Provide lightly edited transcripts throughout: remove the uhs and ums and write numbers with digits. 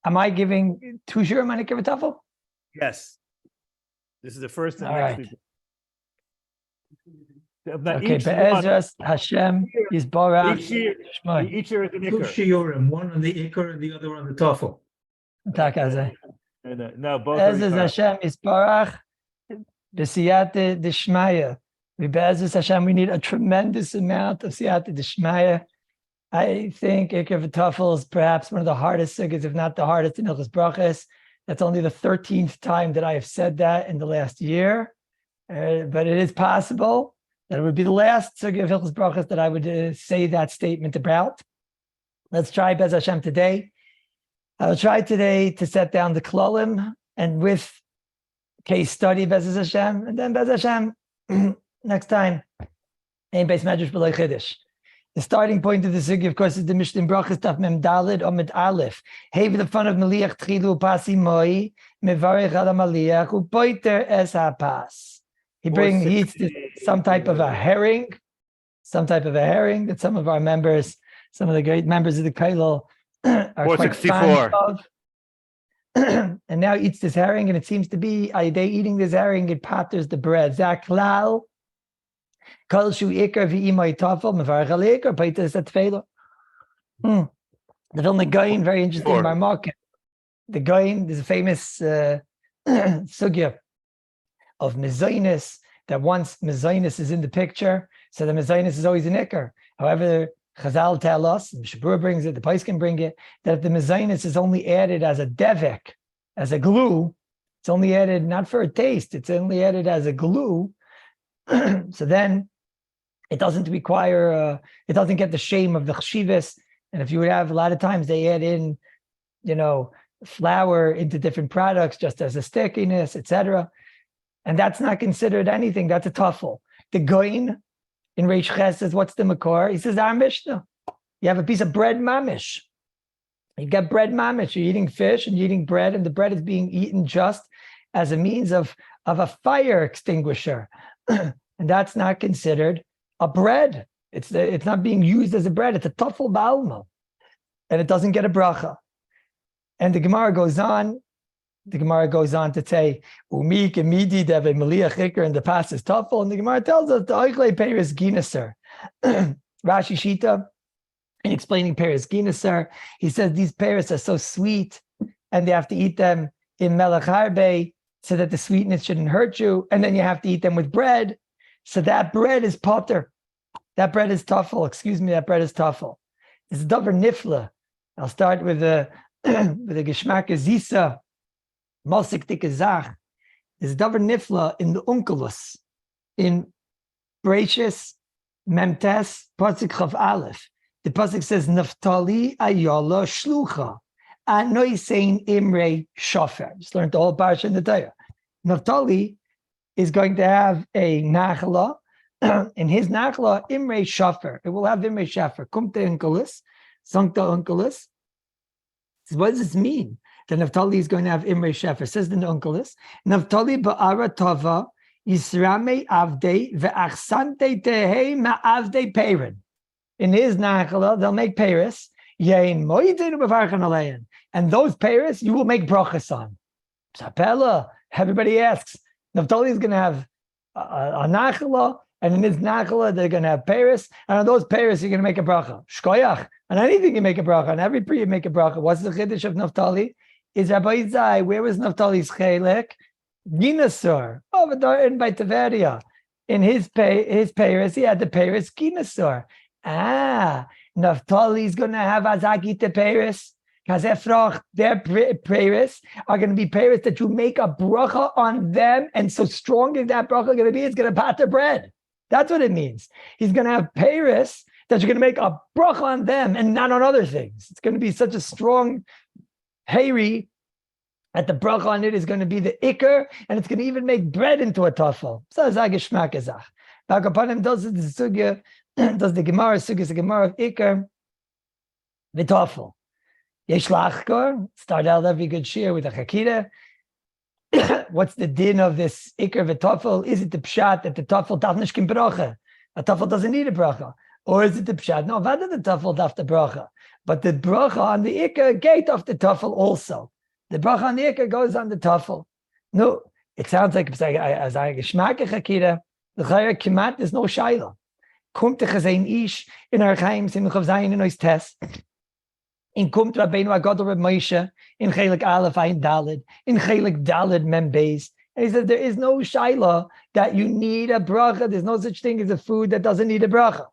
Am I giving 2 shiurim on Ikar v'Tafel? Yes. This is the first and All next right. week. Now, Okay, each one, Be'ezras Hashem Yisborach each year is an Two Ikar. shiurim, one on the Ikar and the other on the Tafel. No, both are Be'ezras Ikar. Hashem Yisborach B'siyata D'Shmaya. Be'ezras Hashem, we need a tremendous amount of siyata D'Shmaya. I think Ikar v'Tafel is perhaps one of the hardest sugyas, if not the hardest, in HBrachos. That's only the 13th time that I have said that in the last year. But it is possible that it would be the last sugya of HBrachos that I would say that statement about. Let's try Bez Hashem today. I'll try today to set down the klolim and with case study Bez Hashem, and then Bez Hashem next time. Ein Beis Medrash B'Loi Chiddush. The starting point of the sugya, of course, is the Mishnah in Brachos Taf Mem Daled Omid Aleph. Hey, the fun of Meliach Tchilu Pasi Moi Mevarech Ala Maliach Upoiter Es HaPas. He eats some type of a herring that some of our members, some of the great members of the Kallus are quite fond of. And now eats this herring, and it seems to be, they eating this herring, it patters the bread. Zaklal. Kallus IKAR v'imay tafel mevarech al IKAR peitas at tefillah. The film Gain, very interesting in our market. The Gain is a famous sugya of mezainis, that once mezainis is in the picture, so the mezainis is always an IKAR. However, Chazal tell us, and Shabur brings it, the Pais can bring it, that if the mezainis is only added as a devek, as a glue, it's only added not for a taste, it's only added as a glue. So then it doesn't require, it doesn't get the shame of the chshivas. And if you would have, a lot of times they add in, flour into different products just as a stickiness, etc. And that's not considered anything. That's a tuffle. The goin in Reish Ches says, what's the makor? He says, our Mishnah. You have a piece of bread mamish. You get bread mamish. You're eating fish and you're eating bread, and the bread is being eaten just as a means of a fire extinguisher. And that's not considered a bread. It's not being used as a bread. It's a tuffel ba'alma. And it doesn't get a bracha. And the Gemara goes on. The Gemara goes on to say, "Umik emidi deve meliach ikar," and the past is tuffel. And the Gemara tells us the oichle peris ginaser. Rashi Shita, in explaining peris ginaser, he says these peris are so sweet, and they have to eat them in melech harbe so that the sweetness shouldn't hurt you. And then you have to eat them with bread, so that bread is potter. That bread is tuffel. Excuse me, that bread is tuffel. It's davar nifla. I'll start with the geschmack zisa. Mosik tikazach is davar nifla in the unkelus in Bereshis Memtes pasuk chav aleph. The pasuk says Naftali ayala shlucha anoy sein imrei shofer. Just learned the whole parsha in the Torah. Naftali is going to have a nachla. In his nachla imrei shofer. It will have imrei shofer. Kumte unkelus, sancta unkelus. What does this mean? That Naftali is going to have Imrei Shefer. Says the Unkelus, Naftali ba'ara tova yisrame avdei ve'achsante tehei ma'avdei peirin. In his nachala, they'll make peiris. Yein moidin u'bevarchan alein. And those peiris, you will make brachas on. Sapela, everybody asks, Naftali is going to have a nachala, and in his nachala, they're going to have peiris, and on those peiris, you're going to make a bracha. Shkoyach. On anything you make a bracha, on every pre you make a bracha. What's the chiddush of Naftali? Is Rabbi Zai, where was Naftali's chelek? Ginasur, over there in by Tiberia. In his peiris, he had the peiris Ginasur. Naftali is going to have Azaki te peiris. Kazefrach, their peiris are going to be peiris that you make a bracha on them, and so strong is that bracha going to be, it's going to patter bread. That's what it means. He's going to have peiris that you're going to make a bracha on them and not on other things. It's going to be such a strong Hayri, at the bracha on it is going to be the ikar, and it's going to even make bread into a tafel. So zagishmak ezach. Back upon him does the sugya, does the Gemara sugya, the Gemara of ikar, the tafel. Yesh lachkor, start out every good shir with a chakira. What's the din of this ikar v'tafel? Is it the pshat that the tafel darf nicht kim bracha? A tafel doesn't need a bracha. Or is it the pshat? No, vada the tafel darf the bracha. But the bracha on the ikar gate of the tafel also. The bracha on the ikar goes on the tafel. No, it sounds like as I geschmack hakira, the chayar kimat is no shaila. Kommt the chazain ish in our chaim simchav zayin in ois test. In Kumt Rabbeinu Agadol Reb Moshe in Chelik Aleph Ayin Dalid in Chelik Dalid Mem Beis. And he says there is no shaila that you need a bracha. There's no such thing as a food that doesn't need a bracha.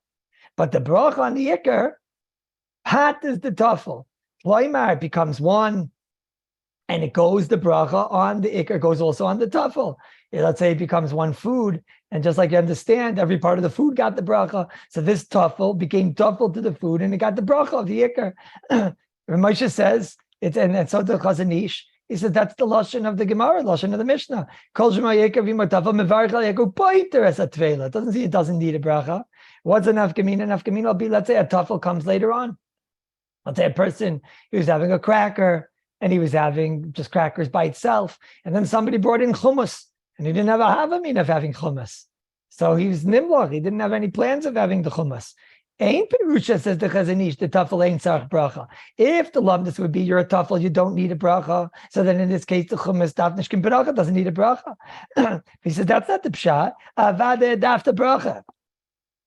But the bracha on the ikar, hat is the tafel. Loimar, it becomes one, and it goes the bracha on the ikar goes also on the tafel. Let's say it becomes one food, and just like you understand, every part of the food got the bracha. So this tafel became tafel to the food, and it got the bracha of the ikar. Moshe says it's and so the Chazanish. He said that's the lashon of the Gemara, lashon of the Mishnah. Kol shema ikar v'matafel mevarich al yaku poiter as a tvela. It doesn't say it doesn't need a bracha. What's an nafkamina? Nafkamina will be, let's say a tafel comes later on. Let's say a person who was having a cracker and he was having just crackers by itself, and then somebody brought in hummus. And he didn't have a havamina of having hummus. So he was nimloch. He didn't have any plans of having the hummus. Ein perusha, says the Chazanish, the tafel ain't sarch bracha. If the lumdus would be you're a tafel, you don't need a bracha. So then in this case, the hummus dafnishkin bracha doesn't need a bracha. He says that's not the pshat. Avade daf the bracha.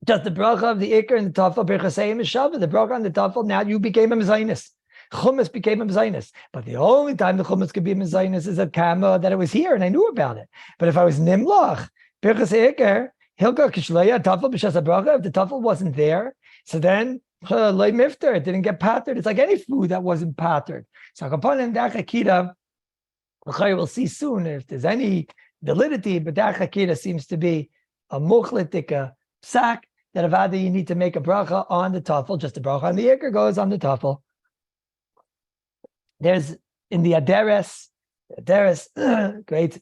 Just the bracha of the ikar and the tafel berchasayim is shavah. The bracha on the tafel, now you became a mezainis. Hummus became a mezainis. But the only time the hummus could be a mezainis is at Kama, that it was here and I knew about it. But if I was nimlach, birchas ikar, hilka kishleya, tafel b'shas bracha, if the tafel wasn't there, so then loy mifter, it didn't get pattered. It's like any food that wasn't pattered. So kapanim dachakita, we'll see soon if there's any validity, but dachakita seems to be a muchlitika psak, that avada you need to make a bracha on the tafel, just the bracha on the ikar goes on the tafel. There's in the Aderes, great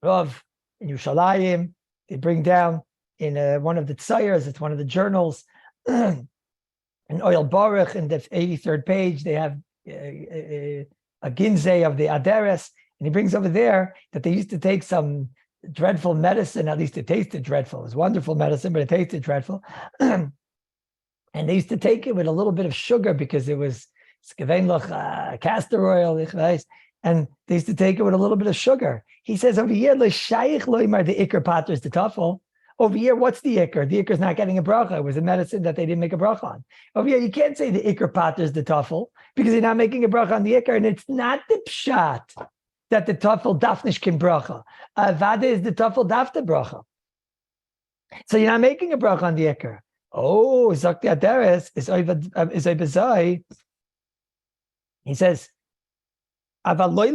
Rav in Yerushalayim, they bring down in one of the tzayers, it's one of the journals, in Oil Baruch, in the 83rd page, they have a ginzei of the Aderes, and he brings over there that they used to take some dreadful medicine, at least it tasted dreadful. It was wonderful medicine, but it tasted dreadful. And they used to take it with a little bit of sugar because it was castor oil, and they used to take it with a little bit of sugar. He says over here, the ikar pater is the tafel. Over here, what's the ikar? The ikar is not getting a bracha. It was a medicine that they didn't make a bracha on. Over here, you can't say the ikar pater is the tafel because you're not making a bracha on the ikar, and it's not the pshat that the tafel dafnish can bracha. Avada is the tafel dafta bracha. So you're not making a bracha on the ikar. Oh, zakti aderes is oibazai. He says, of course,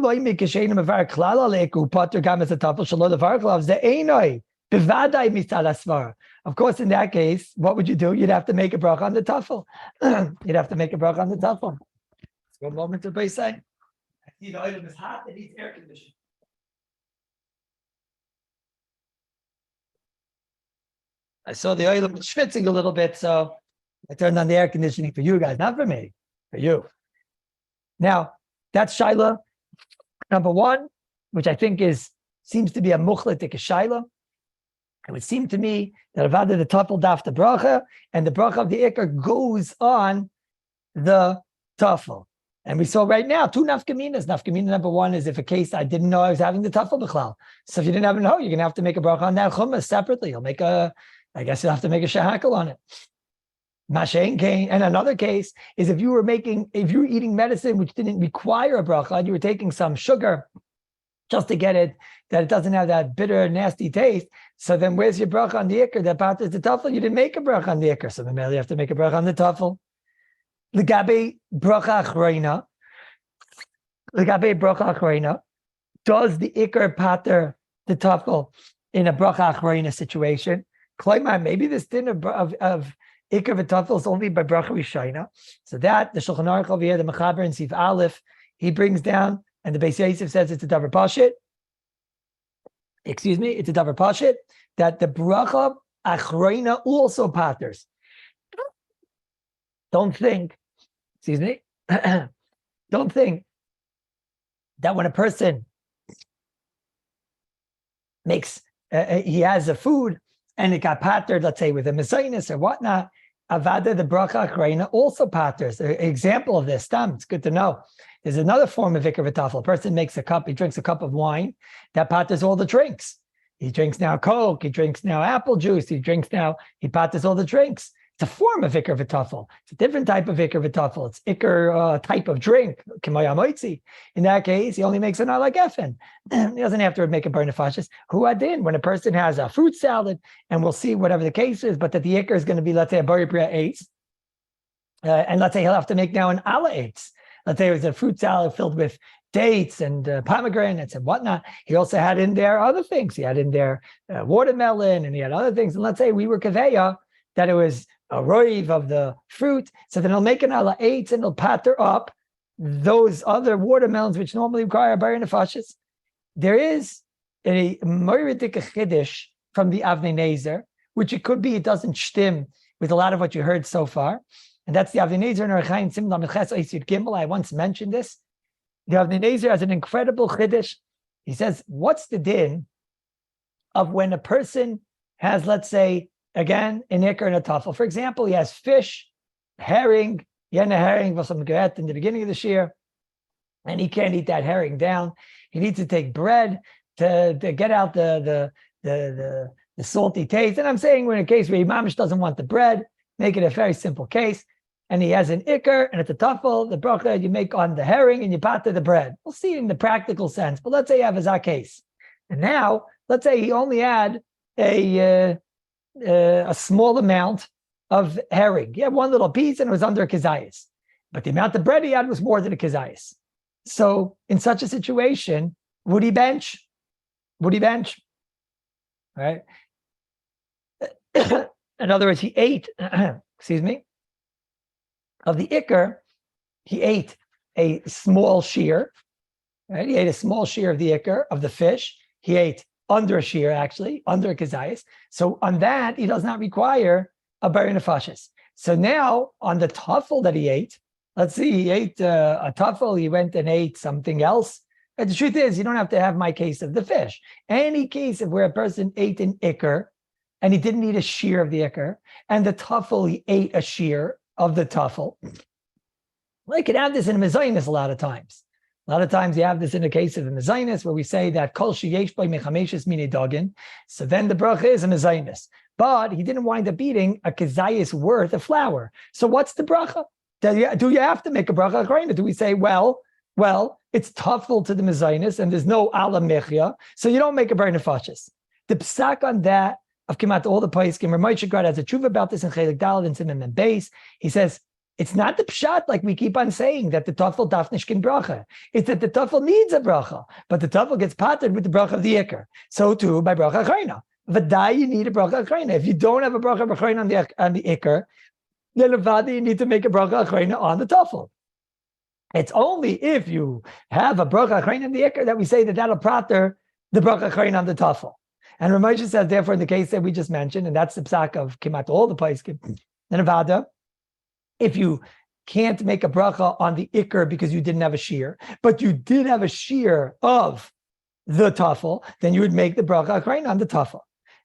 in that case, what would you do? You'd have to make a bracha on the tafel. You'd have to make a bracha on the tafel. Let's go a moment to the say. I see the item is hot, it needs air conditioning. I saw the item schwitzing a little bit, so I turned on the air conditioning for you guys, not for me, for you. Now, that's Shaila number one, which I think seems to be a muchletik Shaila. It would seem to me that Avada the tafel daf the bracha, and the bracha of the ikar goes on the tafel. And we saw right now two nafkaminas. Nafkamina number one is if a case I didn't know I was having the tafel b'chlal. So if you didn't have to know, you're gonna have to make a bracha on that hummus separately. You'll make I guess you'll have to make a shahakal on it. Mashain came, and another case is if you were eating medicine which didn't require a bracha, and you were taking some sugar just to get it, that it doesn't have that bitter, nasty taste. So then where's your bracha on the ikar? That part is the tafel. You didn't make a bracha on the ikar. So then you have to make a bracha on the tafel. Legabe bracha achreina. Does the ikar pater the tafel in a bracha achreina situation? Maybe this din of ikar v'tafel is only by bracha rishayna. So that the Shulchan Aruch over here, the Mechaber in Sif Aleph, he brings down, and the Beis Yosef says it's a davar pashit. Excuse me, it's a davar pashit that the bracha achreina also paters. Don't think that when a person makes he has a food and it got patered, let's say with a mezainis or whatnot, Avada the bracha achrona also patters. An example of this, it's good to know. There's another form of ikar v'tafel. A person makes he drinks a cup of wine, that patters all the drinks. He drinks now Coke, he drinks now apple juice, he patters all the drinks. It's a form of ikar v'tafel. It's a different type of ikar v'tafel. It's ikar type of drink. In that case, he only makes it not like effen. He doesn't have to make a bar nefashis. Huadin, when a person has a fruit salad, and we'll see whatever the case is, but that the ikar is going to be, let's say, a bari priya eitz, and let's say he'll have to make now an ala eitz. Let's say it was a fruit salad filled with dates and pomegranates and whatnot. He also had in there other things. He had in there watermelon, and he had other things. And let's say we were kaveya that it was a roiv of the fruit. So then he'll make an ala eitz and he'll patter up those other watermelons, which normally require a bar nefashis. There is a moiridik chiddush from the Avnei Nezer, which it could be it doesn't shtim with a lot of what you heard so far. And that's the Avnei Nezer in Archaim Sim Lameches Oisir Gimel. I once mentioned this. The Avnei Nezer has an incredible chiddush. He says, what's the din of when a person has, let's say, again, an ikar and a tafel? For example, he has fish, herring, yena herring was some geret in the beginning of the year, and he can't eat that herring down. He needs to take bread to get out the salty taste. And I'm saying we're in a case where Imamish doesn't want the bread, make it a very simple case. And he has an ikar and it's a tafel, the bracha you make on the herring and you pater the bread. We'll see it in the practical sense, but let's say you have a zah case. And now, let's say he only had a small amount of herring. He had one little piece and it was under a kizayis. But the amount of bread he had was more than a kizayis. So in such a situation, would he bench? Would he bench? Right? In other words, he ate, excuse me, of the ikar, he ate a small shear, right? He ate a small shear of the ikar, of the fish. He ate under a shear, actually, under a kazayas. So on that, he does not require a bar nefashis. So now, on the tafel that he ate, let's see, he ate a tafel, he went and ate something else. And the truth is, you don't have to have my case of the fish. Any case of where a person ate an ikar, and he didn't eat a shear of the ikar, and the tafel, he ate a shear of the tafel. Well, you can have this in a mezainis a lot of times. A lot of times you have this in the case of a mezainis where we say that kol sheyesh by mechameshes mine dagin. So then the bracha is a mezainis. But he didn't wind up eating a kazayis worth of flour. So what's the bracha? Do you have to make a bracha achrona? Do we say, well, it's tafel to the mezainis and there's no ala mechya, so you don't make a bar nefashis. The psak on that of Kimat all the Paiskim, Ramay Shagrad has a tshuva about this in Chelik Dalad and Simon and Beis. He says, it's not the pshat like we keep on saying that the tafel dafnishkin bracha. It's that the tafel needs a bracha, but the tafel gets pattered with the bracha of the ikar. So too by bracha achrona. V'dai, you need a bracha achrona. If you don't have a bracha achrona on the ikar, then v'dai, you need to make a bracha achrona on the tafel. It's only if you have a bracha achrona on the ikar that we say that that'll patter the bracha achrona on the tafel. And Ramosha says, therefore, in the case that we just mentioned, and that's the psak of Kimat all the Paiskim, then Avada, if you can't make a bracha on the ikar because you didn't have a shear, but you did have a shear of the tafel, then you would make the bracha achrona on the tafel.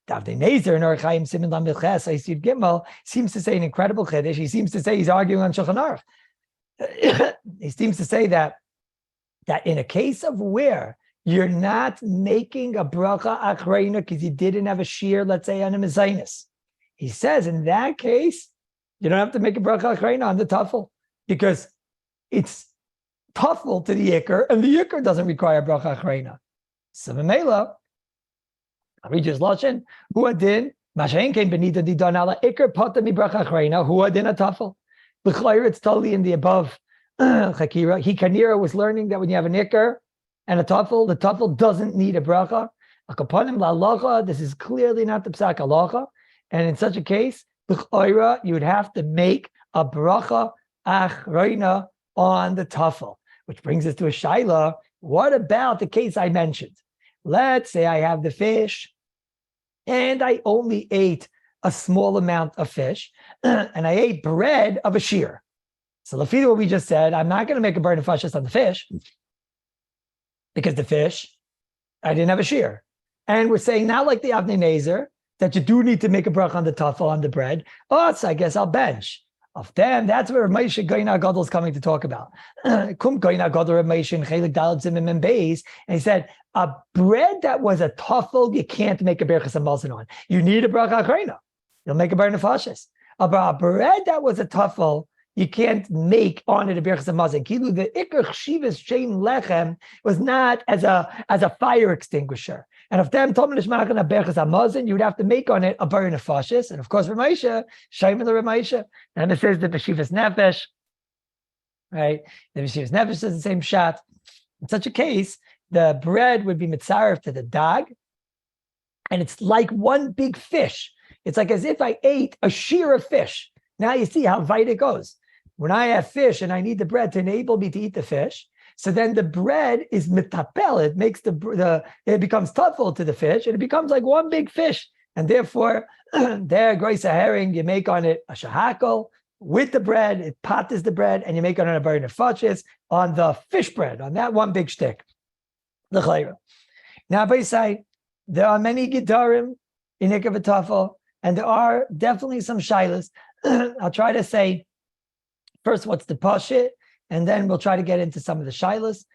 Davdei Nezer in Archaim Simin Lam Milches Oisir Gimel seems to say an incredible chiddush. He seems to say he's arguing on Shulchan Aruch. He seems to say that in a case of where you're not making a bracha achrona because you didn't have a shear, let's say, on a mezainis. He says, in that case, you don't have to make a bracha achrona on the tafel because it's tafel to the ikar, and the ikar doesn't require bracha achrona. So Mamela, I read his lashon, huadin, mashain came benita di donala ikar pata mi bracha achrona, huadin a tafel. B'chayr, it's totally in the above chakira. Kanira was learning that when you have an ikar and a tafel, the tafel doesn't need a bracha. Akapanim la'alacha, this is clearly not the psak halacha. And in such a case, b'chayra, you would have to make a bracha achrona on the tafel. Which brings us to a shaila. What about the case I mentioned? Let's say I have the fish, and I only ate a small amount of fish, and I ate bread of a shear. So lafida, what we just said, I'm not going to make a bar nefashis on the fish, because the fish, I didn't have a shear. And we're saying, not like the Avnei Nezer, that you do need to make a bracha on the tafel, on the bread. Oh, so I guess I'll bench. Of them, that's where Moshe Goyna Gadol is coming to talk about. Kum Goyna Gadol Moshe and Chelik Dalad Zimim and Beis, and he said a bread that was a tafel you can't make a berachas hamazon on. You need a bracha achrona. You'll make a bar nefashis. About a bread that was a tafel you can't make on it a berachas hamazon. Kilu the ikar chshivas shein lechem was not as a fire extinguisher. And if them told me to make on a berachas hamazon, you would have to make on it a bar nefashis. And of course, Ramesha, Shaim the Ramesha. And it says the Beshivas Nefesh, right? The Beshivas Nefesh is the same shot. In such a case, the bread would be mitzaref to the dog, and it's like one big fish. It's like as if I ate a shear of fish. Now you see how wide it goes. When I have fish and I need the bread to enable me to eat the fish, so then the bread is mitapel. It makes it becomes tafel to the fish, and it becomes like one big fish. And therefore, there, grace a herring, you make on it a shahakol with the bread, it patas the bread, and you make on it a bar nefashis on the fish bread, on that one big stick. The chayra. Now, by side, there are many gedarim in Ikar v'tafel, and there are definitely some shilas. I'll try to say first what's the pashit, and then we'll try to get into some of the shilas.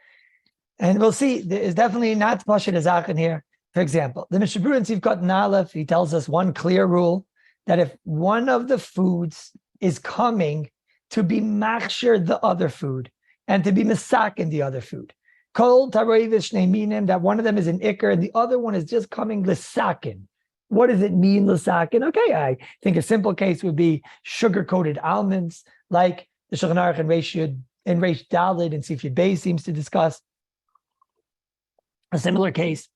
And we'll see, there is definitely not pashit azach in here. For example, the Mishnah Berurah in Sivkot Nalef, he tells us one clear rule, that if one of the foods is coming to be machshir the other food, and to be misakin the other food, kol taroivish neiminim, that one of them is an ikar, and the other one is just coming lisakin. What does it mean, lisakin? Okay, I think a simple case would be sugar-coated almonds, like the Shulchan Aruch in Reish Daled and Sifyud Beis seems to discuss. A similar case,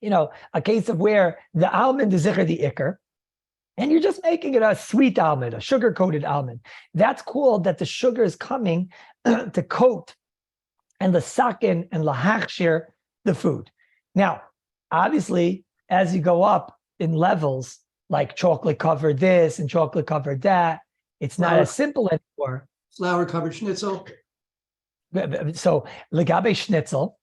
a case of where the almond is zikr the ikar, and you're just making it a sweet almond, a sugar-coated almond. That's called that the sugar is coming to coat and lasakin and lahachshir the food. Now, obviously, as you go up in levels, like chocolate covered this and chocolate covered that, it's not as simple anymore. Flour covered schnitzel. So legabe schnitzel,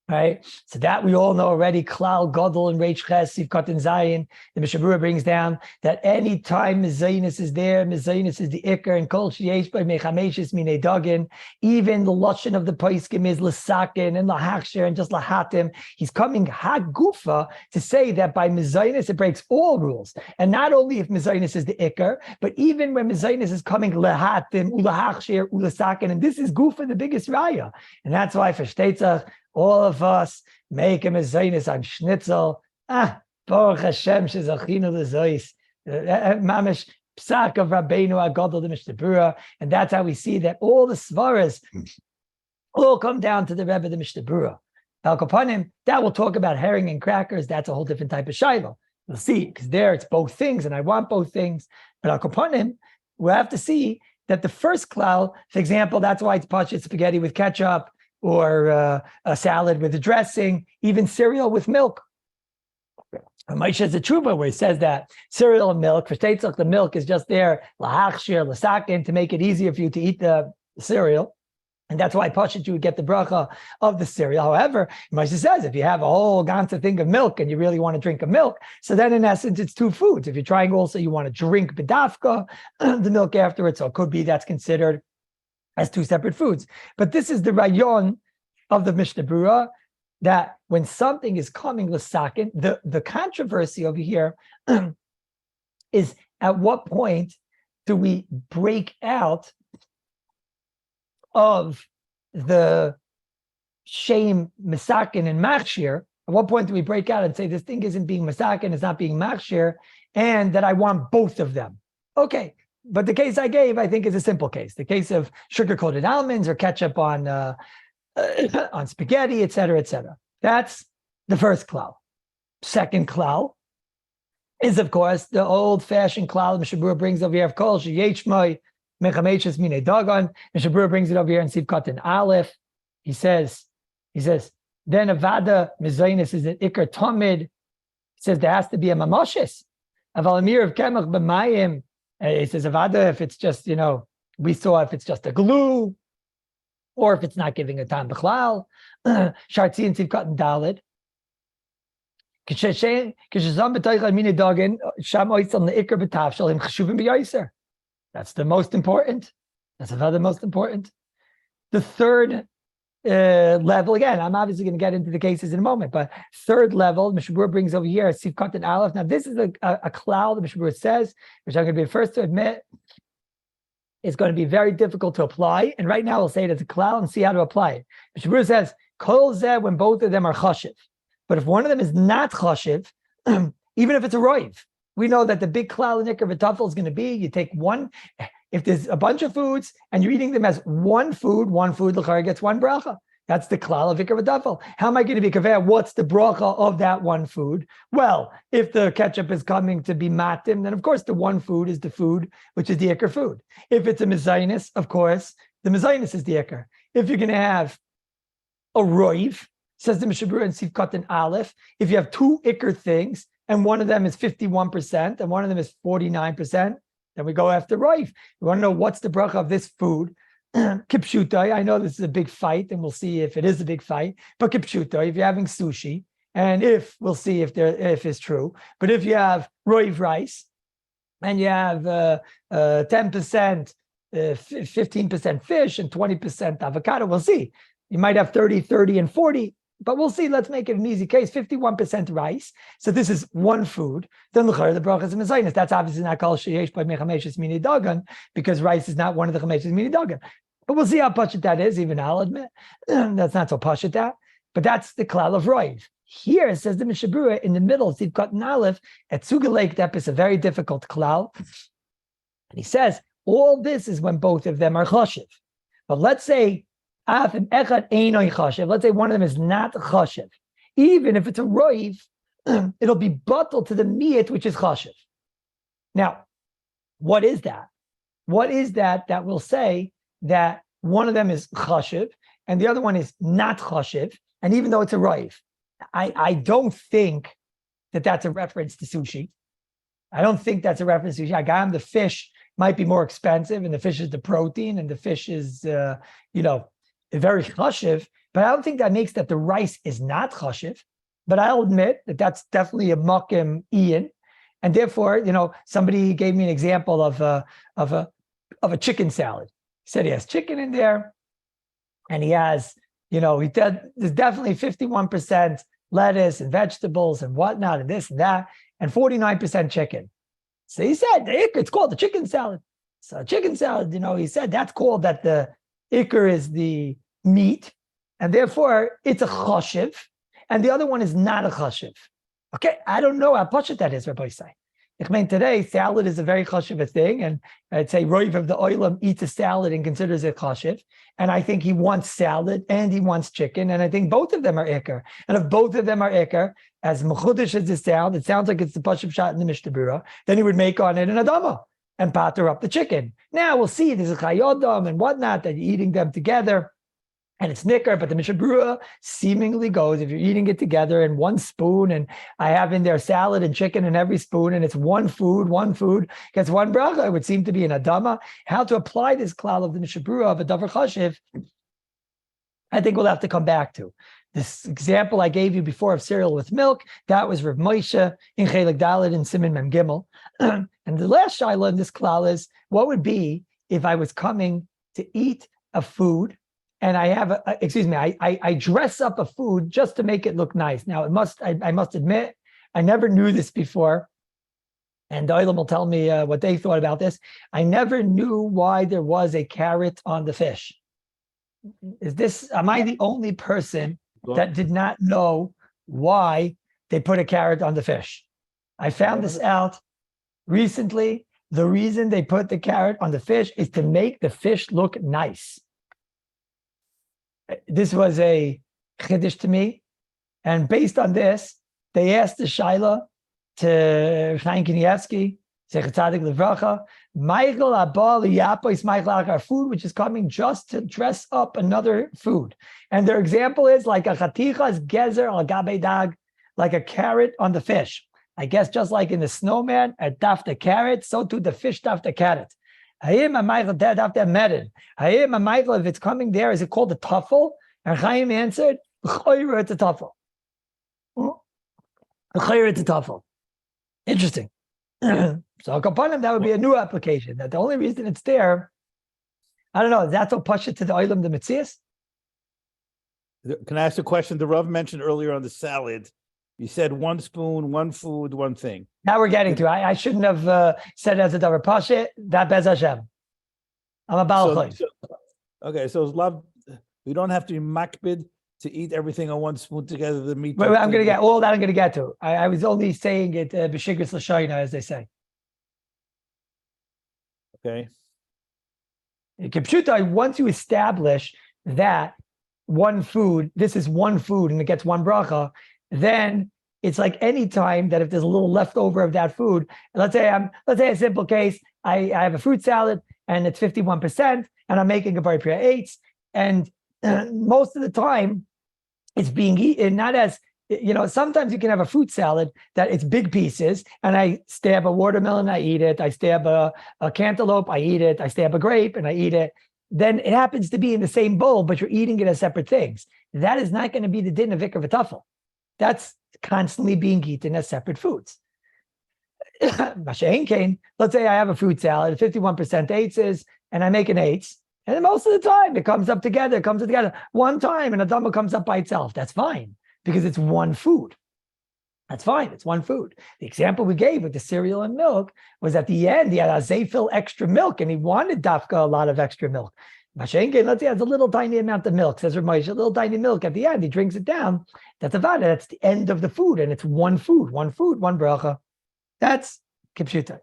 right? So that we all know already. Klal Gadol and Reish Ches Sivkot and Zayin. The Mishnah Berurah brings down that any time Mizaynis is there, Mizaynis is the ikar, and Kol Sheyesh by Mechameshes Minei Dagin. Even the lashon of the Paiskim is Lasakin and Lahachshir and just Lahatim. He's coming Hagufa to say that by Mizaynis it breaks all rules, and not only if Mizaynis is the ikar, but even when Mizaynis is coming Lahatim, Ulahachshir, Ulasakin, and this is Gufa, the biggest raya, and that's why for Shteitzach, all of us make a mezainis on schnitzel. Baruch Hashem shezachinu lezois. Mamish psak of Rabbeinu Agadol the Mishnah Berurah, and that's how we see that all the svaras all come down to the Rebbe the Mishnah Berurah. Al Kapanim, that will talk about herring and crackers. That's a whole different type of shiloh. We'll see, because there it's both things, and I want both things. But Al Kapanim, we'll have to see that the first klal, for example, that's why it's pashut spaghetti with ketchup, or a salad with a dressing, even cereal with milk. Moshe has a tshuva where he says that cereal and milk, for Shteitzach, the milk is just there, lahachshir, lasakin, to make it easier for you to eat the cereal. And that's why pashut you would get the bracha of the cereal. However, Moshe says if you have a whole ganza thing of milk and you really want to drink a milk, so then in essence it's two foods. If you're trying also you want to drink bedafka, the milk afterwards, so it could be that's considered as two separate foods. But this is the rayon of the Mishnah Berurah, that when something is coming l'sakin, the controversy over here is at what point do we break out of the shame misakin and machshir? At what point do we break out and say this thing isn't being misakin, it's not being machshir, and that I want both of them? Okay. But the case I gave, I think, is a simple case. The case of sugar-coated almonds or ketchup on spaghetti, et cetera, et cetera. That's the first klal. Second klal is, of course, the old-fashioned klal Mishnah Berurah brings over here of kol sheyechmai mechameshes minei dagan. Mishnah Berurah brings it over here in Sivkot and Aleph. He says, then avada mizaynis is an ikar tamid. He says there has to be a mamoshes. Aval amir of kemach b'mayim. He says, avada, if it's just, we saw if it's just a glue, or if it's not giving a tam b'chlal, shartzi and tivkat and dalid. That's the most important. That's another most important. The third level, again, I'm obviously going to get into the cases in a moment, but third level, Mishabur brings over here, Sivkat and Aleph. Now, this is a cloud, the Mishabur says, which I'm going to be the first to admit, is going to be very difficult to apply. And right now, we'll say it as a cloud and see how to apply it. Mishabur says, Kol zeh, when both of them are chashiv. But if one of them is not chashiv, even if it's a roiv, we know that the big cloud in Ikar v'tafel is going to be, you take one, if there's a bunch of foods and you're eating them as one food l'chara gets one bracha. That's the klal of Ikar v'tafel. How am I going to be kaver? What's the bracha of that one food? Well, if the ketchup is coming to be matim, then of course the one food is the food, which is the Ikar food. If it's a mezainis, of course, the mezainis is the Ikar. If you're going to have a roiv, says the Mishabura in Sivkat and Aleph, if you have two Ikar things, and one of them is 51%, and one of them is 49%, then we go after roiv. We want to know what's the bracha of this food. Kipshutai, I know this is a big fight, and we'll see if it is a big fight, but kipshutai, if you're having sushi, and we'll see if it's true, but if you have roiv rice, and you have 10%, 15% fish, and 20% avocado, we'll see. You might have 30, and 40, but we'll see. Let's make it an easy case. 51% rice. So this is one food. Then the bracha is a mezainis. That's obviously not called sheyesh by mechameshes mini dagan, because rice is not one of the chameshes mini dagan. But we'll see how pashut that is. Even I'll admit that's not so pashut that. But that's the klal of roiv. Here it says the Mishabura in the middle, Sivkat and Aleph, at Suga Lake Dep is a very difficult klal. And he says all this is when both of them are chashiv. But let's say let's say one of them is not chashiv. Even if it's a roiv, it'll be bottled to the miyat, which is chashiv. Now, what is that? What is that will say that one of them is chashiv and the other one is not chashiv, and even though it's a roiv? I don't think that that's a reference to sushi. I don't think that's a reference to sushi. Agam, the fish might be more expensive, and the fish is the protein, and the fish is, very chashiv, but I don't think that makes that the rice is not chashiv. But I'll admit that that's definitely a makim ian, and therefore, somebody gave me an example of a chicken salad. He said he has chicken in there, and he has, there's definitely 51% lettuce and vegetables and whatnot, and this and that, and 49% chicken. So he said it's called the chicken salad. So chicken salad, he said that's called that the IKAR is the meat, and therefore it's a chashiv, and the other one is not a chashiv. Okay, I don't know how pashut that is, Rabbi say. I mean, today salad is a very chashiv thing, and I'd say Roiv of the Oilam eats a salad and considers it chashiv, and I think he wants salad and he wants chicken, and I think both of them are IKAR. And if both of them are IKAR, as mechudesh as it sounds like it's the pashut shot in the Mishnah Berurah, then he would make on it an adama and pater up the chicken. Now we'll see there's a chayodam and whatnot that you're eating them together, and it's nicker. But the Mishnah Berurah seemingly goes, if you're eating it together in one spoon, and I have in there salad and chicken in every spoon, and it's one food gets one bracha, it would seem to be an adama. How to apply this klal of the Mishnah Berurah of a davar chashiv, I think we'll have to come back to. This example I gave you before of cereal with milk, that was Rav Moshe in Chelik Dalet in Siman Mem Gimel. And the last shaila in this klal is, what would be if I was coming to eat a food and I have I dress up a food just to make it look nice. Now I must admit, I never knew this before, and the Olam will tell me what they thought about this. I never knew why there was a carrot on the fish. Am I the only person that did not know why they put a carrot on the fish? I found this out recently. The reason they put the carrot on the fish is to make the fish look nice. This was a chiddush to me. And based on this, they asked the shaila to Chaim Kanievsky, Zecher Tzadik Levracha, Michael Abba Liyapo is Michael Akar, food which is coming just to dress up another food. And their example is like a chatichas gezer al gabe dag, like a carrot on the fish. I guess just like in the snowman, a daf the carrot, so too the fish daf the carrot. Hayim a Michael daf the merid. Hayim a Michael, if it's coming there, is it called the tuffle? And Chaim answered, it's a tuffle. It's a tuffle. Interesting. So upon him, that would be a new application. That the only reason it's there, I don't know, is that so push it to the oilam the mitzias? Can I ask a question? The Rav mentioned earlier on the salad. You said 1 spoon, 1 food, 1 thing. Now we're getting to. I shouldn't have said it as a davar pasha. That bez Hashem. I'm a baal Okay, so it's love. We don't have to be makbid to eat everything on 1 spoon together. The meat. But I'm going to get all that. I'm going to get to. I was only saying it b'shigris l'shayna, as they say. Okay. Kipshuta, once you establish that one food, this is one food, and it gets one bracha, then it's like any time that if there's a little leftover of that food, let's say a simple case, I have a fruit salad and it's 51%, and I'm making a bar priya eights, and most of the time it's being eaten not as, sometimes you can have a fruit salad that it's big pieces, and I stab a watermelon, I eat it. I stab a cantaloupe, I eat it. I stab a grape and I eat it. Then it happens to be in the same bowl, but you're eating it as separate things. That is not going to be the din of ikar v'tafel. That's constantly being eaten as separate foods. Let's say I have a fruit salad, 51% eights, and I make an eights, and most of the time it comes up together. One time, and a dama comes up by itself. That's fine, because it's one food. That's fine. It's one food. The example we gave with the cereal and milk was at the end, he had a zayfil extra milk, and he wanted dafka a lot of extra milk. Let's say he has a little tiny amount of milk, says Ramesh, a little tiny milk at the end. He drinks it down. That's a vada. That's the end of the food, and it's one food, one bracha. That's kipshuta.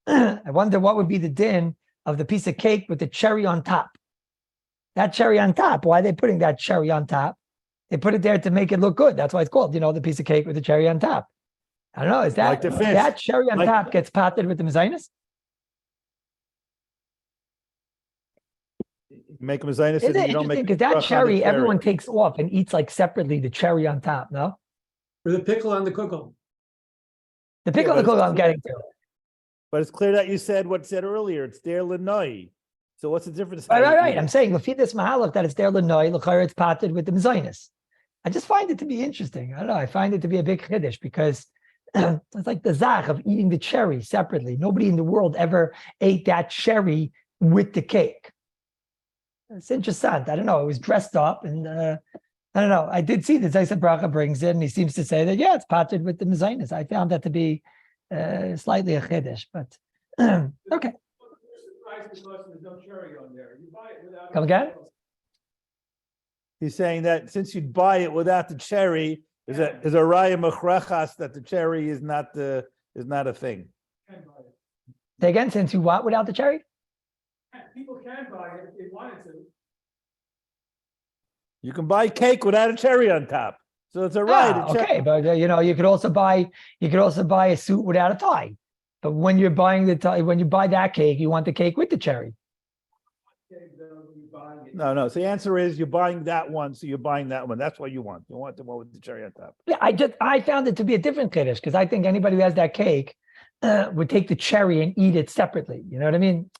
I wonder what would be the din of the piece of cake with the cherry on top. That cherry on top, why are they putting that cherry on top? They put it there to make it look good. That's why it's called, the piece of cake with the cherry on top. I don't know. Is that like that cherry on top gets potted with the mezainis? Make a mezainis. Is it interesting? Because that cherry, everyone takes off and eats like separately the cherry on top, no? Or the pickle on the kugel. The pickle on the kugel I'm getting to. But it's clear that you said what said earlier. It's there l'noi. So what's the difference? Right. I'm saying this mahalach that it's there l'noi, l'chayr it's potted with the mezainis. I just find it to be interesting. I don't know. I find it to be a big chiddush because it's like the zach of eating the cherry separately. Nobody in the world ever ate that cherry with the cake. It's interesting. I don't know. It was dressed up, and I don't know. I did see that Zaisa Bracha brings it, and he seems to say that, it's potted with the mezainis. I found that to be slightly a chiddush, but okay. Because there's no cherry on there. You buy it without. Come again? He's saying that since you'd buy it without the cherry, is a raya machrachas that the cherry is not a thing. Say again, since you what without the cherry? People can buy it if they wanted to. You can buy cake without a cherry on top, so it's a raya. Okay, but you could also buy a suit without a tie. But when you're buying when you buy that cake, you want the cake with the cherry. No. So the answer is you're buying that one, so you're buying that one. That's what you want. You want the one with the cherry on top. Yeah, I found it to be a different chiddush because I think anybody who has that cake would take the cherry and eat it separately. You know what I mean?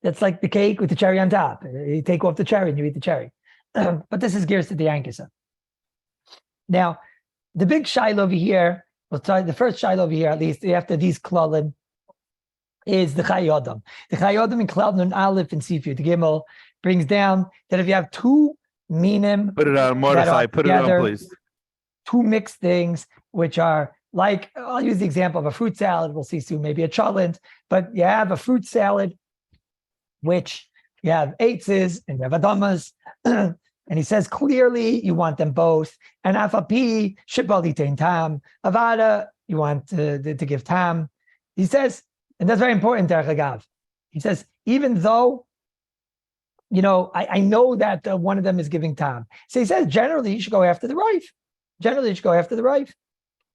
That's like the cake with the cherry on top. You take off the cherry and you eat the cherry. But this is gears to the Yankisa. Now, the big shaila over here, the first shaila over here, at least after these klalim, is the Chayodam. The Chayodam in Klal Nun Aleph and Sifu, the Gimel, brings down that if you have two minim, put it on Mordechai, put it on, please. Two mixed things, which are like, I'll use the example of a fruit salad. We'll see soon, maybe a cholent, but you have a fruit salad, which you have eitzes and you have adamas, and he says clearly you want them both. And afapi shibali tein tam avada, you want to give tam. He says, and that's very important, Derech Agav. He says, even though, I know that one of them is giving tam. So he says, generally, you should go after the rife.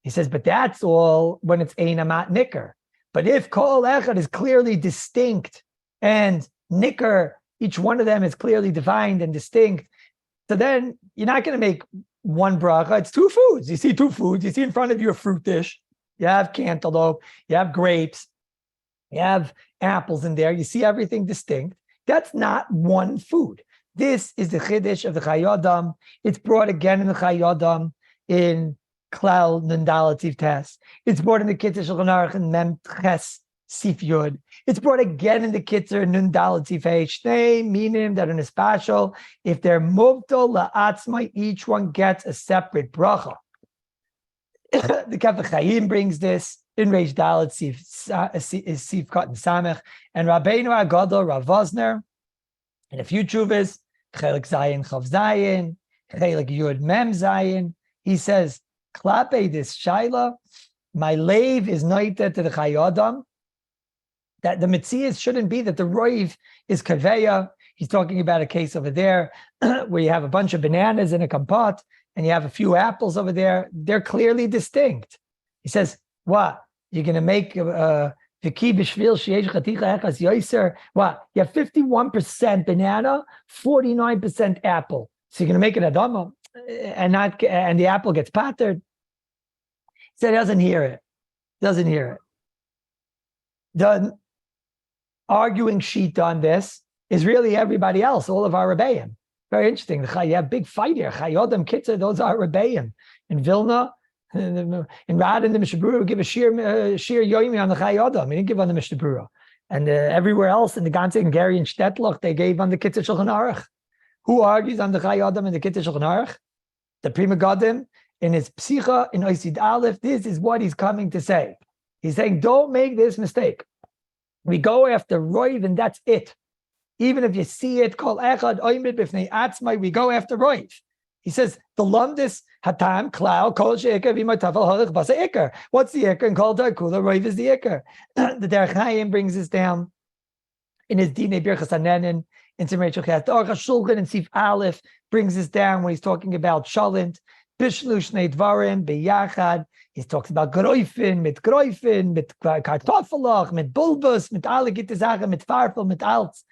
He says, but that's all when it's ein amat nicker. But if kol echad is clearly distinct and nicker, each one of them is clearly defined and distinct, so then you're not going to make one bracha. It's two foods. You see two foods. You see in front of you a fruit dish. You have cantaloupe. You have grapes. You have apples in there. You see everything distinct. That's not one food. This is the chiddush of the Chayodam. It's brought again in the Chayodam in Klal Nundalativ Test. It's brought in the Kitzur Shulchan Aruch in Mem Ches Sif Yud. It's brought again in the Kitzur Nundalativ H. They meaning that in a special, if they're muvdol la'atzmai, each one gets a separate bracha. The Kaf Chaim brings this in Reish Dalet Sif Kat and Samech, and Rabbeinu Agadol Rav Vosner in a few tshuvas, Chelik Zayin Chav Zayin, Chelik Yud Mem Zayin. He says, Klape this Shaila, my lave is noita to the Chayodam, that the Metzias shouldn't be that the Roiv is Kaveya. He's talking about a case over there where you have a bunch of bananas in a kompot and you have a few apples over there. They're clearly distinct. He says, what? You're going to make what? You have 51% banana, 49% apple. So you're going to make it adama and the apple gets pattered. He said he doesn't hear it. Doesn't hear it. The arguing sheet on this is really everybody else, all of our Rebbeim. Very interesting. You have big fight here. Chayodam Kitzur, those are Rebbeim. In Vilna, in Rad and the Mishnah Berurah, we give a shir yoimi on the Chayodam. We didn't give on the Mishnah Berurah. And everywhere else in the Ganze and Gary and Shtetlach, they gave on the Kitzur Shulchan Aruch. Who argues on the Chayodam and the Kitzur Shulchan Aruch? The Prima Gadim in his Psicha in Oisid Aleph. This is what he's coming to say. He's saying, don't make this mistake. We go after Roiv and that's it. Even if you see it, Kol Echad Oimid B'fnei Atzmai, we go after Roiv. He says, the Lumdis Hatam Klau Kol Sheikar V'Matafel Halach Basa Ikar. What's the Ikar? And Kol Darkula Roiv is the Ikar. The Derech Chaim brings this down in his Dinei Birchas Hanenin in Tzimrei Chochet. The Aruch HaShulchan in Sif Aleph brings this down when he's talking about Shalint, Bishlu Shnei Dvarim B'Yachad. He talks about Groifin, mit Kartoffelach, mit Bulbus, mit alle gute Sachen, mit Farfel, mit Alts,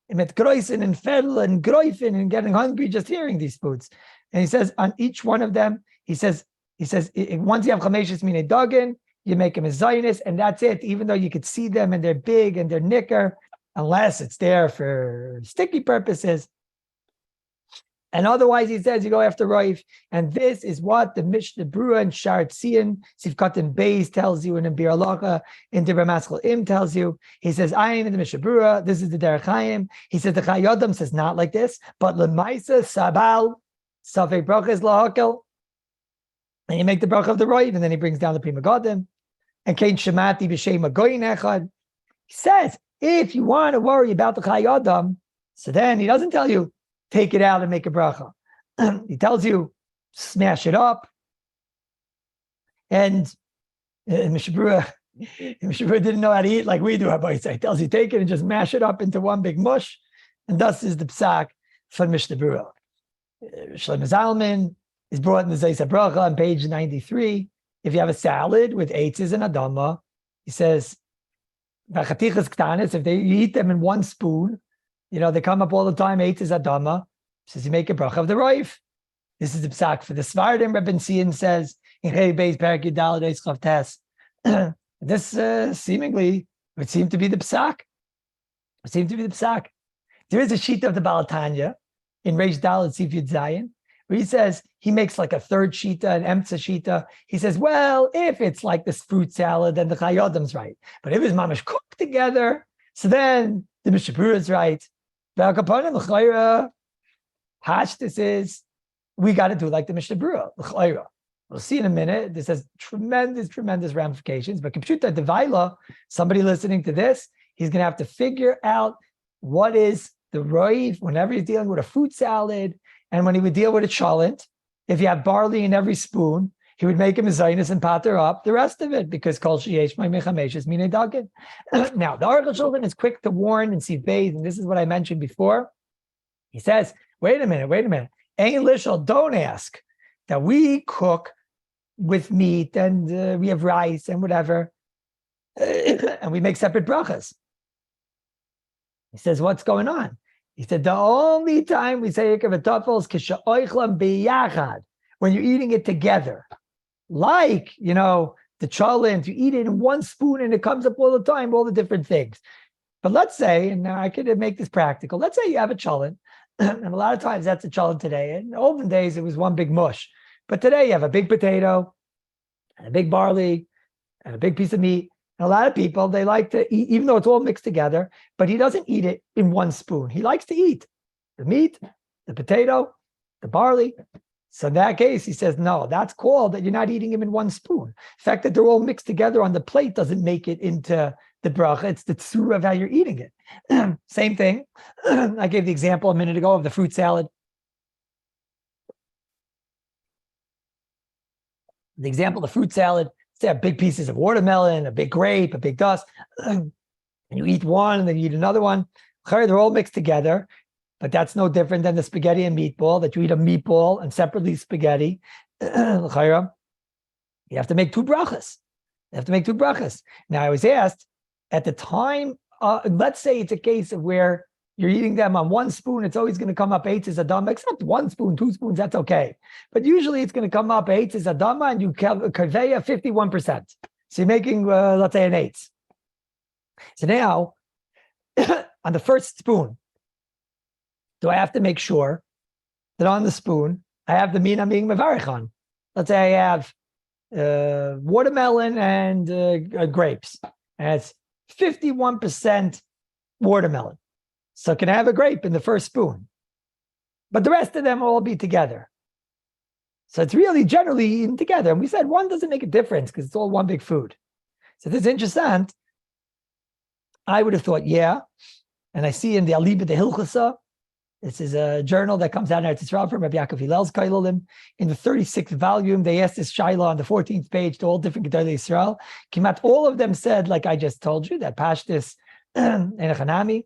mit Groisen and Fedel and Groifin, and getting hungry just hearing these foods. And he says on each one of them, he says once you have Chameshes Minei Dagin, you make them a Zionist, and that's it. Even though you could see them and they're big and they're nicker, unless it's there for sticky purposes. And otherwise, he says you go after Roiv. And this is what the Mishnah Berurah and Shar Tzion, Sivkat and Beis tells you, and in Bir Alacha, in Dibra Maskal Im tells you. He says, I am in the Mishnah Berurah. This is the Derech Chaim. He says the Chayodam says not like this, but Lemaisa Sabal, HBrachos Lahakel. And you make the bracha of the Roiv, and then he brings down the Prima Gadim. And Kein Shemati B'Shem Agoyin Echad. He says, if you want to worry about the Chayodam, so then he doesn't tell you, take it out and make a bracha. He tells you, smash it up. And Mishnah Berurah didn't know how to eat like we do. He tells you, take it and just mash it up into one big mush. And thus is the psak from Mishnah Berurah. Shlomo Zalman is brought in the Zayis HaBracha on page 93. If you have a salad with eitzes and adama, he says, if they eat them in one spoon, they come up all the time, eitzes adama, says you make a bracha of the Roiv. This is the psak for the Svardim. Rebbe Tzion says, in Hey Beis Perak Yudal Deis Chav Tes. This seemingly would seem to be the psak. There is a sheet of the Balatanya in Reish Dalet Sif Yud Zayin, where he says he makes like a third shita, an emtza shita. He says, well, if it's like this fruit salad, then the Chayodam's right. But if it's mamash cooked together, so then the Mishnah Berurah is right. This is, we got to do like the Mishnah Berurah. We'll see in a minute. This has tremendous ramifications. But Kipshuta Devaila, somebody listening to this, he's going to have to figure out what is the Roiv whenever he's dealing with a fruit salad, and when he would deal with a chalent. If you have barley in every spoon, he would make him a Zionist and patter up the rest of it, because Kol Sheyesh My Mechameshes Minei Dagin. Now, the Aruch HaShulchan is quick to warn and see bathe, and this is what I mentioned before. He says, wait a minute. Ein Lishal, don't ask that we cook with meat and we have rice and whatever, and we make separate brachas. He says, what's going on? He said, the only time we say Ikar v'Tafel is k'sha'oichlam b'yachad, when you're eating it together. Like, the chalent, you eat it in one spoon and it comes up all the time, all the different things. But let's say, and now I could make this practical, let's say you have a chalent And a lot of times that's a cholent today. In the olden days, it was one big mush. But today you have a big potato, and a big barley, and a big piece of meat. And a lot of people, they like to eat, even though it's all mixed together, but he doesn't eat it in one spoon. He likes to eat the meat, the potato, the barley. So in that case, he says, no, that's called that you're not eating them in one spoon. The fact that they're all mixed together on the plate doesn't make it into the bracha. It's the tzura of how you're eating it. Same thing. I gave the example a minute ago of the fruit salad. The example of the fruit salad, say have big pieces of watermelon, a big grape, a big dust, and you eat one and then you eat another one. They're all mixed together, but that's no different than the spaghetti and meatball, that you eat a meatball and separately spaghetti. You have to make two brachas. You have to make two brachas. Now, I was asked at the time, let's say it's a case of where you're eating them on one spoon, it's always going to come up eitzes adama, except one spoon, 2 spoons, that's okay. But usually it's going to come up eitzes adama and you kaveya 51%. So you're making, let's say, an eighth. So now, on the first spoon, do I have to make sure that on the spoon, I have the meat I'm being mevarich on? Let's say I have watermelon and grapes, and it's 51% watermelon. So can I have a grape in the first spoon? But the rest of them will all be together. So it's really generally eaten together. And we said one doesn't make a difference because it's all one big food. So this is interesting. I would have thought, yeah. And I see in the Aliba, the HILCHOS, this is a journal that comes out in Eretz Yisrael from Rabbi Yaakov Hillel's Kailolim. In the 36th volume, they asked this Shaila on the 14th page to all different Gedolei Yisrael. Kimat all of them said, like I just told you, that Pashtus and Echanami,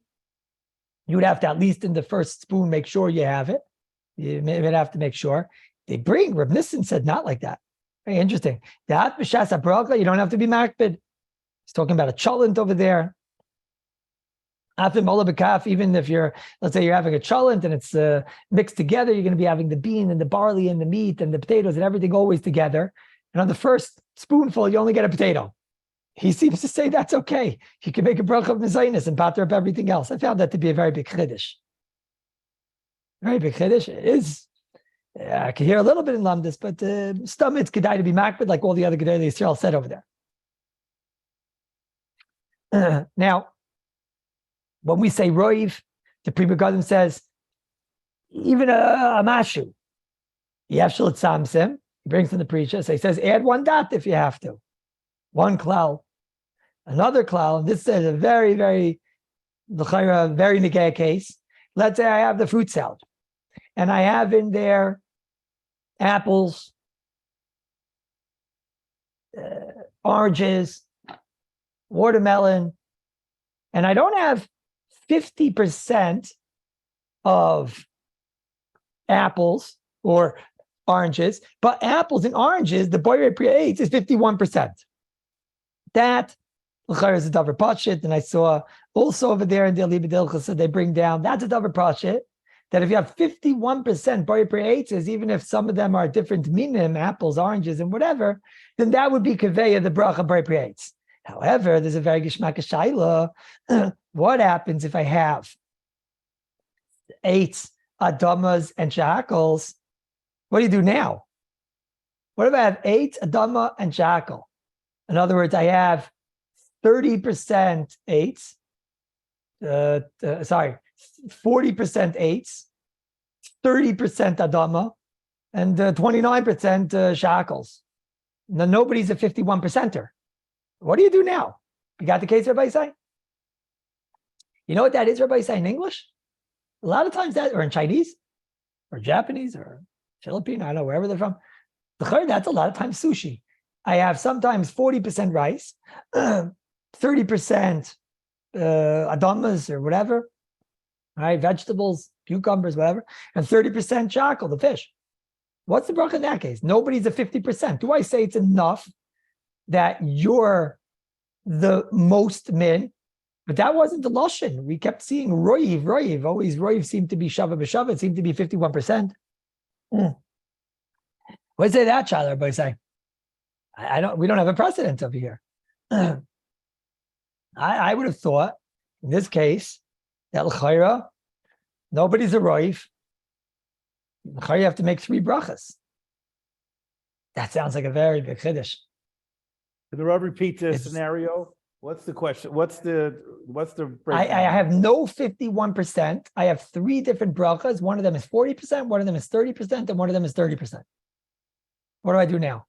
you would have to, at least in the first spoon, make sure you have it. You would have to make sure. They bring, Reb Nissen said not like that. Very interesting. That b'shas habracha, you don't have to be makbid. He's talking about a cholent over there. After mola b'kaf, even if you're, let's say you're having a cholent and it's mixed together, you're going to be having the bean and the barley and the meat and the potatoes and everything always together. And on the first spoonful, you only get a potato. He seems to say that's okay. You can make a bracha of mezainis and pater up everything else. I found that to be a very big chiddush. Very big chiddush. It is. I can hear a little bit in Lamdis, but stomach it's kedai to be makbid, like all the other Gedolei Yisrael said over there. Now, when we say roiv, the Pri Megadim says, even a mashu, you have shalit samsim, he brings from the preacher, so he says, add one dot if you have to. One klal. Another klal, and this is a very, very, very negay case. Let's say I have the fruit salad, and I have in there apples, oranges, watermelon, and I don't have 50% of apples or oranges, but apples and oranges, the boyer pre-8 is 51%. That is a davar pashit, and I saw also over there in the Aliba Dilchus, they bring down, that's a davar pashit, that if you have 51% boyer pre-8, even if some of them are different minim, apples, oranges, and whatever, then that would be kaveya, the bracha boyer pre-8. However, there's a very gishmak shayla. What happens if I have 8 adamas and shackles? What do you do now? What if I have 8 adama and shackle? In other words, I have 30% 8s, 40% 8s, 30% adama, and 29% shackles. Now, nobody's a 51%er. What do you do now? You got the case, Rabbi Say? You know what that is, Rabbi Say, in English? A lot of times that, or in Chinese, or Japanese, or Philippine, I don't know, wherever they're from. That's a lot of times sushi. I have sometimes 40% rice, 30% adamas or whatever, right? Vegetables, cucumbers, whatever, and 30% jackal, the fish. What's the bracha in that case? Nobody's a 50%. Do I say it's enough that you're the most min? But that wasn't the lashon. We kept seeing roiv. Always roiv seemed to be shava b'shava. It seemed to be 51%. What do you say that, child? Everybody say, we don't have a precedent over here. I would have thought, in this case, that l'chayra, Nobody's a roiv. You have to make 3 brachas. That sounds like a very big chiddush. Can the Rav repeat the It's- scenario? What's the question? What's the I breakdown? have no 51%. I have 3 different brachas. One of them is 40%, one of them is 30%, and one of them is 30%. What do I do now?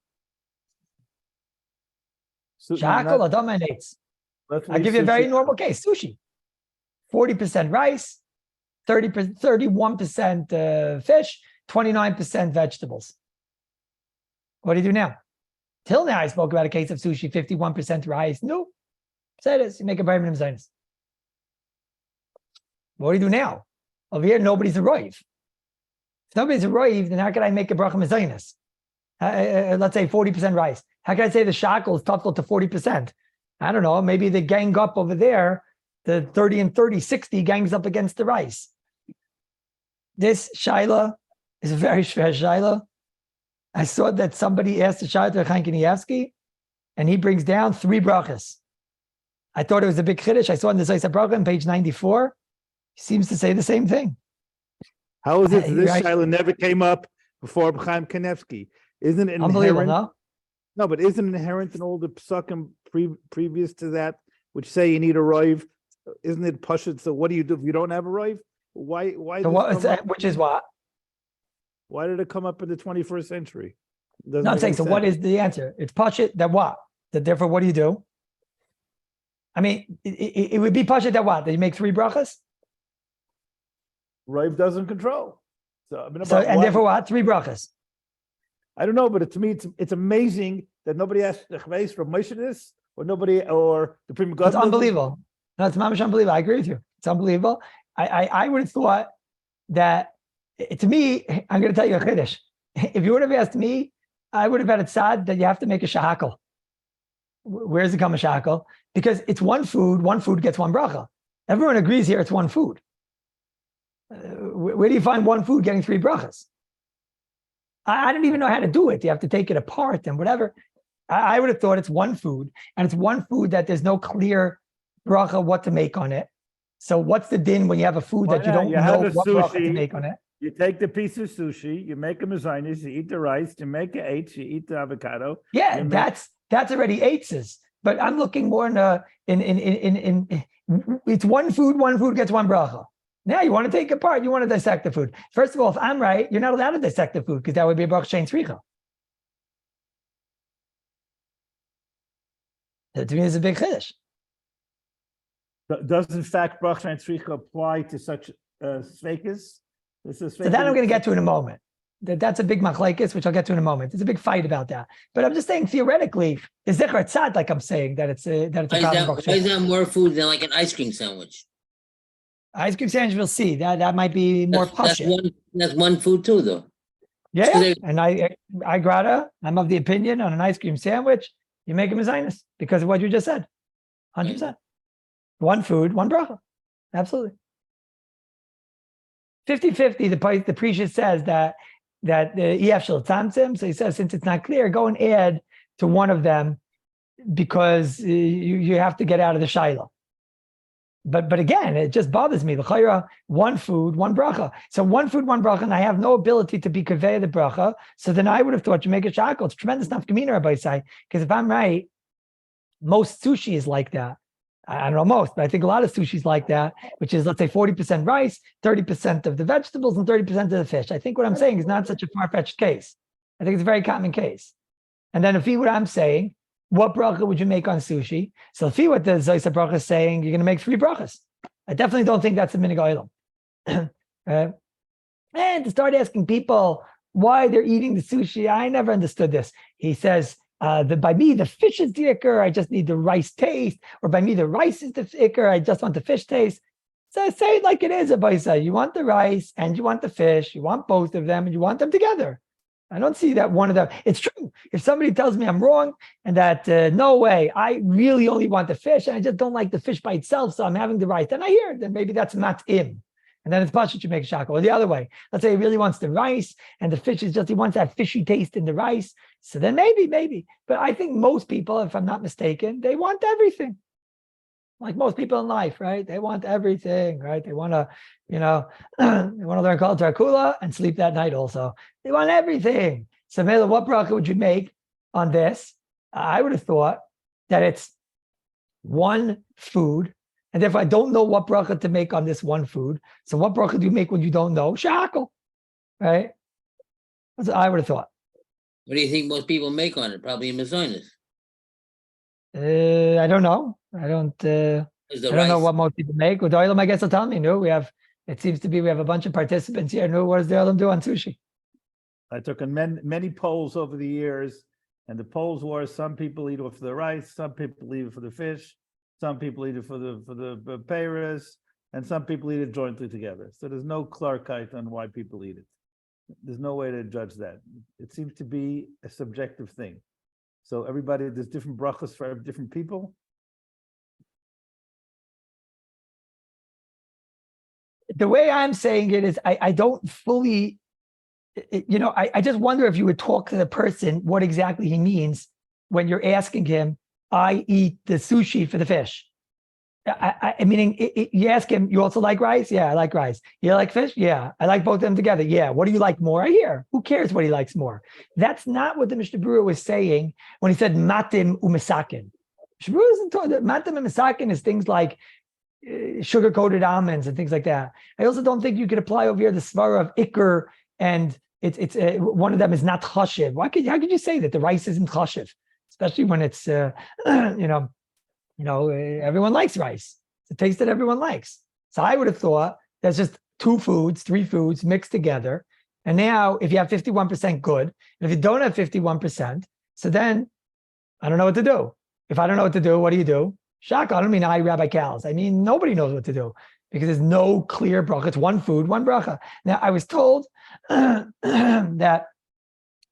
So, Shakal, Adam, and Eitz. let's I leave give you a very sushi- normal case. Sushi. 40% rice, 31% fish, 29% vegetables. What do you do now? Till now, I spoke about a case of sushi, 51% rice. No. Say this, you make a bar mitzvah zaynis. What do you do now? Over here, nobody's a roiv. If nobody's a roiv, then how can I make a bracha mezainis? Let's say 40% rice. How can I say the shackle is tufel to 40%? I don't know. Maybe they gang up over there. The 30 and 30, 60 gangs up against the rice. This shaila is a very shver shaila. I saw that somebody asked the shaila to Chaim Kanievsky, and he brings down 3 brachas. I thought it was a big chiddush. I saw in the HaRav on page 94. He seems to say the same thing. How is it that this Right. Shiloh never came up before Chaim Kanievsky? Isn't it Unbelievable, inherent? no? No, but isn't it inherent in all the psukim previous to that, which say you need a roiv? Isn't it pashut? So what do you do if you don't have a roiv? Why? So what is that, which is what? Why did it come up in the 21st century? No, I'm saying, so what is the answer? It's pashut that what? That therefore, what do you do? I mean, it would be pashut that what? That you make 3 brachas? Roiv doesn't control. So, I mean, So, and therefore what? 3 brachas. I don't know, but to me, it's amazing that nobody asked the Chveis from Moshe this, or nobody, or the Prima It's unbelievable. No, it's mamish unbelievable. I agree with you. It's unbelievable. I would have thought that, to me, I'm going to tell you a chiddush. If you would have asked me, I would have had it sad that you have to make a shahakal. Where does it come a shahakal? Because it's one food gets 1 bracha. Everyone agrees here it's one food. Where do you find one food getting 3 brachas? I don't even know how to do it. You have to take it apart and whatever. I would have thought it's one food, and it's one food that there's no clear bracha what to make on it. So what's the din when you have a food that you don't know what bracha to make on it? You take the piece of sushi, you make a mezainis, you eat the rice, you make an eight, you eat the avocado. Yeah, that's already eights. But I'm looking more in it's one food gets 1 bracha. Now you want to take it apart, you want to dissect the food. First of all, if I'm right, you're not allowed to dissect the food because that would be a bracha shein tzricha. That to me is a big chiddush. Does in fact bracha and tzricha apply to such sveikas? So that I'm going to get to in a moment. That's a big machlekes, which I'll get to in a moment. There's a big fight about that. But I'm just saying theoretically, the zecher tzad, like I'm saying, that it's a problem. Why is that more food than like an ice cream sandwich? Ice cream sandwich, we'll see. That might be more pashut. That's one food too, though. Yeah, and I grata, I'm of the opinion on an ice cream sandwich, you make a mezainis because of what you just said. 100%. One food, 1 bracha. Absolutely. 50-50, the priest says that the EF shel tzamtzim, so he says since it's not clear, go and add to one of them because you have to get out of the shaila. But again, it just bothers me. L'chayra, 1 food, 1 bracha. So 1 food, 1 bracha, and I have no ability to be kaveh the bracha. So then I would have thought you make a shackle. It's tremendous nafkamina, Rabbi Say, because if I'm right, most sushi is like that. I don't know most, but I think a lot of sushi is like that, which is, let's say, 40% rice, 30% of the vegetables, and 30% of the fish. I think what I'm saying is not such a far-fetched case. I think it's a very common case. And then if you what I'm saying, what bracha would you make on sushi? So if you what the Zoysa bracha is saying, you're going to make 3 brachas. I definitely don't think that's a minig olam. And to start asking people why they're eating the sushi, I never understood this. He says, by me, the fish is the ikar, I just need the rice taste. Or by me, the rice is the ikar, I just want the fish taste. So I say it like it is, Abaisa. You want the rice and you want the fish. You want both of them and you want them together. I don't see that one of them. It's true. If somebody tells me I'm wrong and that no way, I really only want the fish and I just don't like the fish by itself, so I'm having the rice, then I hear it. Then maybe that's mat'im. And then it's pashut you make shakal. Or the other way. Let's say he really wants the rice and the fish is just, he wants that fishy taste in the rice. So then maybe. But I think most people, if I'm not mistaken, they want everything. like most people in life, right? They want everything, right? They want to, they want to learn Kol Kula and sleep that night also. They want everything. So Mela, what bracha would you make on this? I would have thought that it's one food, and therefore I don't know what bracha to make on this one food. So what bracha do you make when you don't know? Shackle, right? That's what I would have thought. What do you think most people make on it? Probably a mazonis. I don't know. I don't know what most people make. With Oilam, I guess will tell me. No, it seems to be we have a bunch of participants here. No, what does the Oilam do on sushi? I took many polls over the years, and the polls were some people eat it for the rice, some people eat it for the fish, some people eat it for the payras, and some people eat it jointly together. So there's no clarkite on why people eat it. There's no way to judge that. It seems to be a subjective thing. So there's different brachas for different people. The way I'm saying it is I don't fully, I just wonder if you would talk to the person what exactly he means when you're asking him, I eat the sushi for the fish. Meaning, you ask him, you also like rice? Yeah, I like rice. You like fish? Yeah, I like both of them together. Yeah, what do you like more? I hear. Who cares what he likes more? That's not what the Mishnah Berurah was saying when he said matim u'mesakin. Mishnah Berurah isn't talking that matim and mesakin is things like sugar-coated almonds and things like that. I also don't think you could apply over here the svara of IKAR, and it's one of them is not chashiv. How could you say that the rice isn't chashiv, especially when it's everyone likes rice. It's a taste that everyone likes. So I would have thought that's just 2 foods, 3 foods mixed together. And now if you have 51% good, and if you don't have 51%, so then I don't know what to do. If I don't know what to do, what do you do? Shaka, I don't mean Rabbi Kallus. I mean, nobody knows what to do because there's no clear bracha. It's one food, one bracha. Now I was told that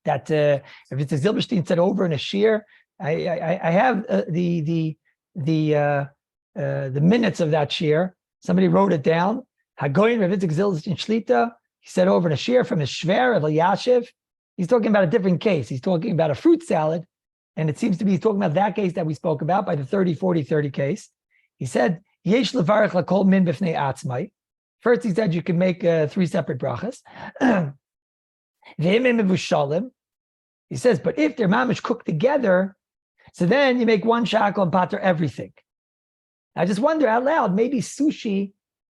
if it's a Zilberstein said over in a shir, I have the minutes of that shir. Somebody wrote it down. Hagoyin Rav Yitzchak Zilberstein Shlita. He said over in a shir from his shver of Yashiv. He's talking about a different case. He's talking about a fruit salad. And it seems to be he's talking about that case that we spoke about by the 30-40-30 case. He said, Yesh levarich lakol min b'fnei atzmai. First, he said you can make 3 separate brachas. He says, but if they're mamish cooked together, so then you make 1 shackle and pater everything. I just wonder out loud, maybe sushi,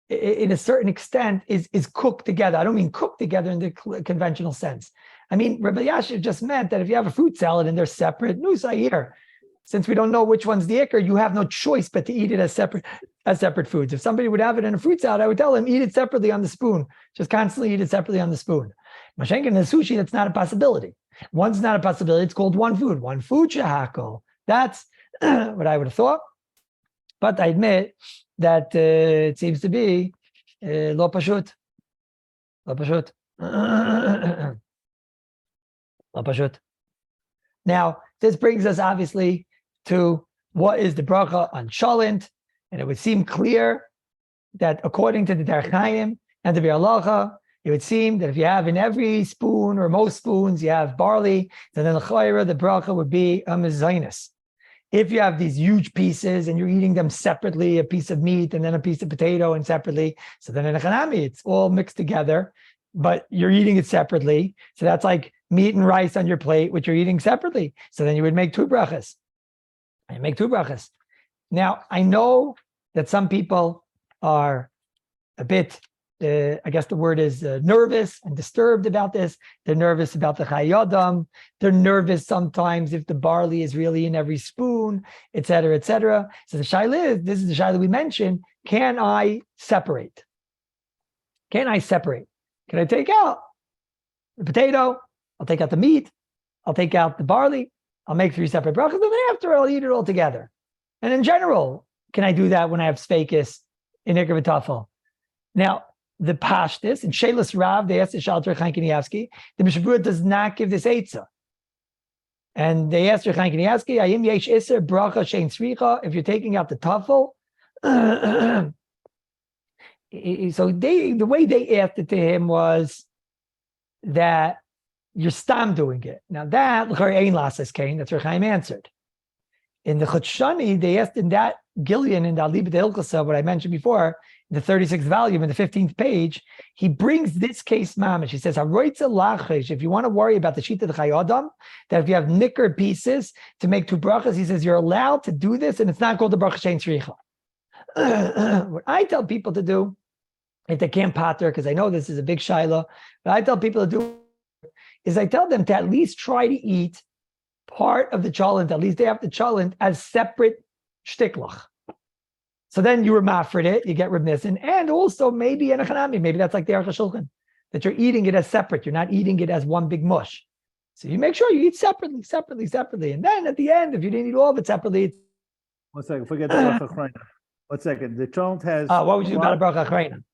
in a certain extent, is cooked together. I don't mean cooked together in the conventional sense. I mean, Rabbi Yashiv just meant that if you have a fruit salad and they're separate, nusayir. Since we don't know which one's the ikar, you have no choice but to eat it as separate foods. If somebody would have it in a fruit salad, I would tell them, eat it separately on the spoon. Just constantly eat it separately on the spoon. Mashenkin and the sushi, that's not a possibility. One's not a possibility. It's called one food shahakol. That's what I would have thought. But I admit that it seems to be lo pashut. Lo pashut. Lo pashut. Now, this brings us obviously to what is the bracha on cholent, and it would seem clear that according to the Derech Chaim and the Bi'alacha, it would seem that if you have in every spoon or most spoons, you have barley, then the bracha would be a mezainis. If you have these huge pieces and you're eating them separately, a piece of meat and then a piece of potato and separately, so then in a chanami, it's all mixed together, but you're eating it separately. So that's like meat and rice on your plate, which you're eating separately. So then you would make 2 brachas. You make 2 brachas. Now, I know that some people are a bit, I guess the word is nervous and disturbed about this. They're nervous about the chayodam. They're nervous sometimes if the barley is really in every spoon, et cetera, et cetera. So the shaila is, this is the shaila we mentioned, can I separate? Can I separate? Can I take out the potato? I'll take out the meat. I'll take out the barley. I'll make 3 separate brachas, and then after I'll eat it all together. And in general, can I do that when I have speikis in Ikar v'Tafel? Now, the pashtus in Shelas Rav, they asked the Shalter Chaim Kanievsky, the Mishnah Berurah does not give this eitzah. And they asked Chaim Kanievsky, Ayim yesh iser bracha shein tzricha, if you're taking out the tafel. So the way they asked it to him was that you're stam doing it. Now that l'chari ein lasas kain, that's what Chaim answered. In the Chutshani, they asked in that Gillian in the Alibah de HILCHOS, what I mentioned before, the 36th volume in the 15th page, he brings this case mamish. He says, if you want to worry about the sheet of the Chayadam, that if you have nicker pieces to make 2 brachas, he says you're allowed to do this, and it's not called the bracha shein tzricha. What I tell people to do, if they can't pater, because I know this is a big shaila, but I tell people to do is I tell them to at least try to eat part of the cholent, at least they have the cholent, as separate shtiklach. So then you remafred it, you get Reb Nissen, and also maybe in a chanami, maybe that's like the Aruch HaShulchan, that you're eating it as separate. You're not eating it as one big mush. So you make sure you eat separately. And then at the end, if you didn't eat all of it separately, it's... 1 second, forget the bracha achrayna. 1 second, the cholent has... what would you do about a bracha achrayna?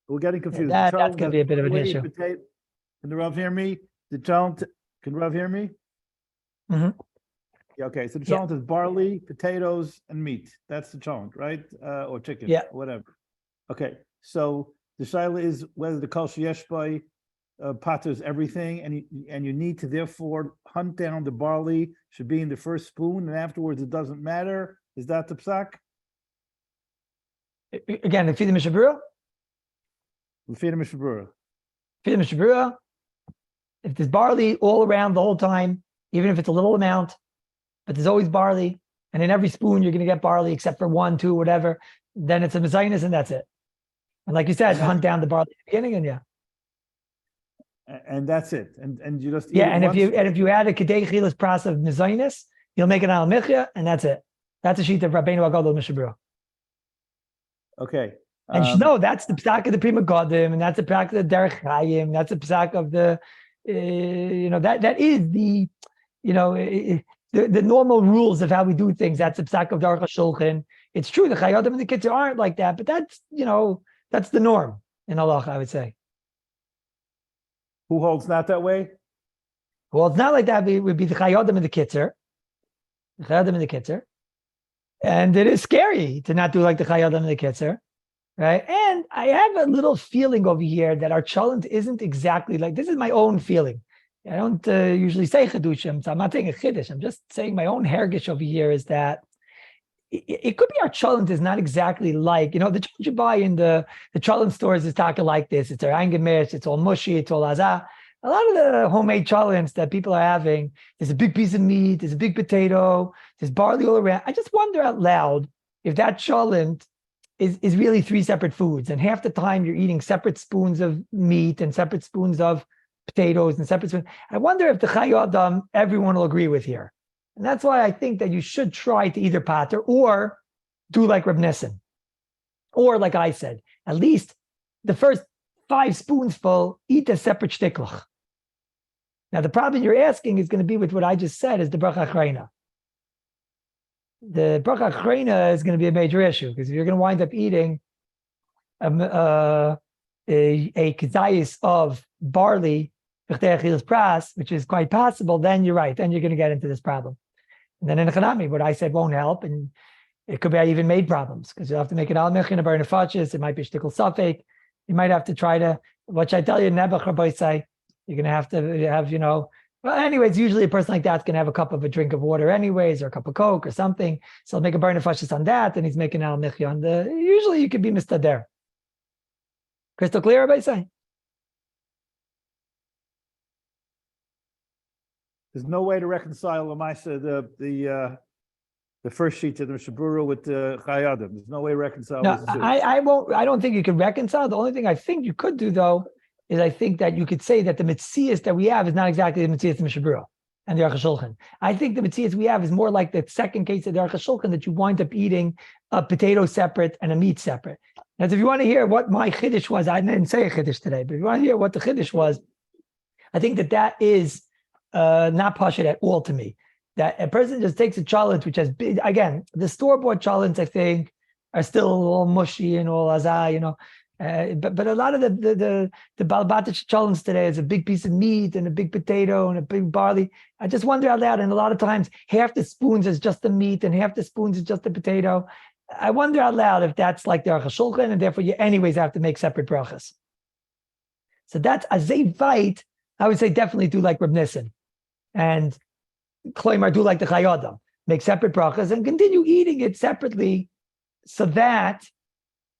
We're getting confused. That's going to be a bit of an issue. Can the Rav hear me? The cholent, can Rav hear me? Mm-hmm. Yeah, okay, so the cholent is barley, potatoes, and meat. That's the cholent, right? Or chicken, whatever. Okay, so the shaila is whether the kol sheyesh by paters everything, and you need to therefore hunt down the barley, should be in the first spoon, and afterwards it doesn't matter. Is that the psak? Again, the Fida Mishabura? Feed him Mishabura. Fida Mishabura. If there's barley all around the whole time, even if it's a little amount, but there's always barley, and in every spoon you're going to get barley except for 1, 2, whatever, then it's a mezainis and that's it. And like you said, hunt down the barley at the beginning, and and that's it. And you just and if you add a kedei chilas pras of mezainis, you'll make an al michya, and that's it. That's a sheet of Rabbeinu Agadol Mishabura. Okay. And no, that's the psak of the Prima Godim, and that's the psak of the Derech Chaim, that's the psak of the, that is the, the normal rules of how we do things. That's the psak of the Aruch HaShulchan. It's true, the Chayadim and the Kitzur aren't like that, but that's, that's the norm in Allah, I would say. Who holds not that way? Well, it's not like that. It would be the Chayadim and the Kitzur. The Chayadim and the Kitzur. And it is scary to not do like the Chayadim and the Kitzur. Right. And I have a little feeling over here that our cholent isn't exactly like, this is my own feeling. I don't usually say chedushim, so I'm not saying a chiddush. I'm just saying my own hergish over here is that it could be our cholent is not exactly like, the cholent you buy in the cholent stores is talking like this. It's angemish, it's all mushy, it's all azah. A lot of the homemade cholents that people are having, there's a big piece of meat, there's a big potato, there's barley all around. I just wonder out loud if that cholent is really 3 separate foods. And half the time you're eating separate spoons of meat and separate spoons of potatoes and separate spoons. I wonder if the Chayadam everyone will agree with here. And that's why I think that you should try to either pater or do like Reb Nissen. Or like I said, at least the first 5 spoonsful, eat a separate shtiklach. Now the problem you're asking is going to be with what I just said is the bracha achrayna. The bracha achrayna is going to be a major issue because if you're going to wind up eating a kezayis of barley, which is quite possible, then you're right. Then you're going to get into this problem. And then in the chanami, what I said won't help, and it could be I even made problems because you'll have to make it al mechin a bar nefachis. It might be shtickle suffik. You might have to try to, what I tell you, nebach rabosai. You're going to have well, anyways, usually a person like that's going to have a cup of a drink of water anyways, or a cup of Coke or something. So I'll make a bar nefashis on that, and he's making al michi on usually you could be mistader. Crystal clear, everybody say? There's no way to reconcile the first sheet of the Mishabura with the Chayadim. There's no way to reconcile No, those two. I don't think you could reconcile. The only thing I think you could do though is I think that you could say that the Metzias that we have is not exactly the Metzias of Mishabura and the Aruch HaShulchan. I think the Metzias we have is more like the second case of the Aruch HaShulchan, that you wind up eating a potato separate and a meat separate. Now, if you want to hear what my chiddush was, I didn't say a chiddush today, but if you want to hear what the chiddush was, I think that is not pashut at all to me. That a person just takes a cholent, which has big, again, the store-bought cholents, I think, are still all mushy and all azah, but a lot of the balbatich cholents today is a big piece of meat and a big potato and a big barley. I just wonder out loud, and a lot of times half the spoons is just the meat and half the spoons is just the potato. I wonder out loud if that's like the Aruch HaShulchan, and therefore you anyways have to make separate brachas. So that's a zayvite. I would say definitely do like Reb Nissen, and Kloimar do like the Chayadim. make separate brachas, and continue eating it separately, so that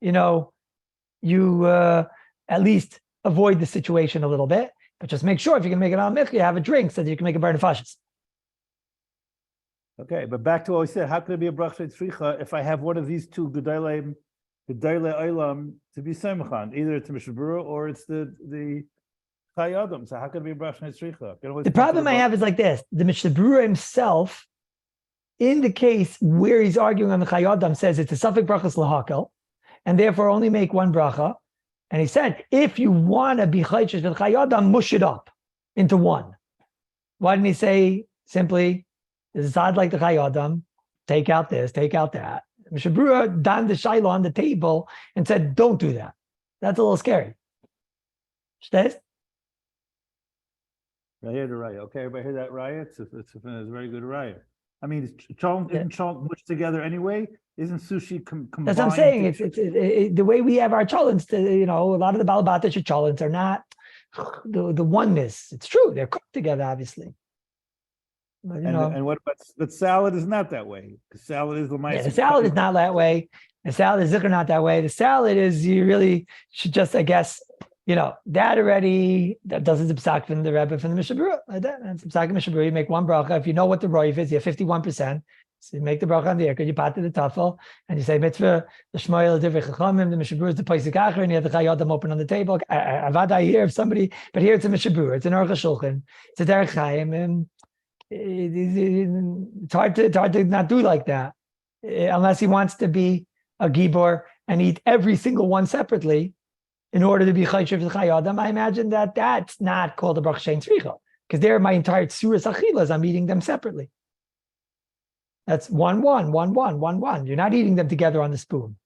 you at least avoid the situation a little bit. But just make sure if you can make it al michya, have a drink so that you can make a bar nefashis. Okay, but back to what we said, how could it be a bracha tzricha if I have one of these two gedolei olam to be semchan? Either it's Mishnah Berurah or it's the Chai Adam. So how could it be a bracha tzricha? The problem I have is like this: the Mishnah Berurah himself, in the case where he's arguing on the Chai Adam, says it's a suffix brachas lahakel, and therefore only make one bracha. And he said, if you want to be chayches with Chai Adam, mush it up into one. Why didn't he say simply, this is odd like the Chai Adam, take out this, take out that? Mishnah Berurah donned the shaila on the table and said, don't do that. That's a little scary. Shtez? I hear the raya. Okay, everybody hear that raya? It's a very good raya. I mean, isn't chalk mushed together anyway? Isn't sushi combined? That's what I'm saying. It's the way we have our cholents. A lot of the balabatish cholents are not the oneness. It's true, they're cooked together, obviously. But, and what about the salad? Is not that way. The salad is the the salad is not that way. The salad is not that way. The salad is, you really should just, I guess, that already, that doesn't psak from the Rebbe from the Mishnah Berurah. Like that. That's psak in Mishnah Berurah. You make one bracha. If you know what the roiv is, you have 51%. So you make the bracha on the ikar, you pat the tafel, and you say mitzvah, the shmoyel, the divrei chachamim, the Mishnah Berurah is the paisik acher, and you have the Chai Adam open on the table. I hear of somebody, but here it's a Mishnah Berurah, it's an Aruch HaShulchan, it's a Derech Chaim, and it's hard to not do like that, unless he wants to be a gibor and eat every single one separately in order to be chayshir for the Chai Adam. I imagine that that's not called a bracha shein tzricha, because they're my entire tsuras achilas. I'm eating them separately. That's 1, 1, 1, 1, 1, 1. You're not eating them together on the spoon.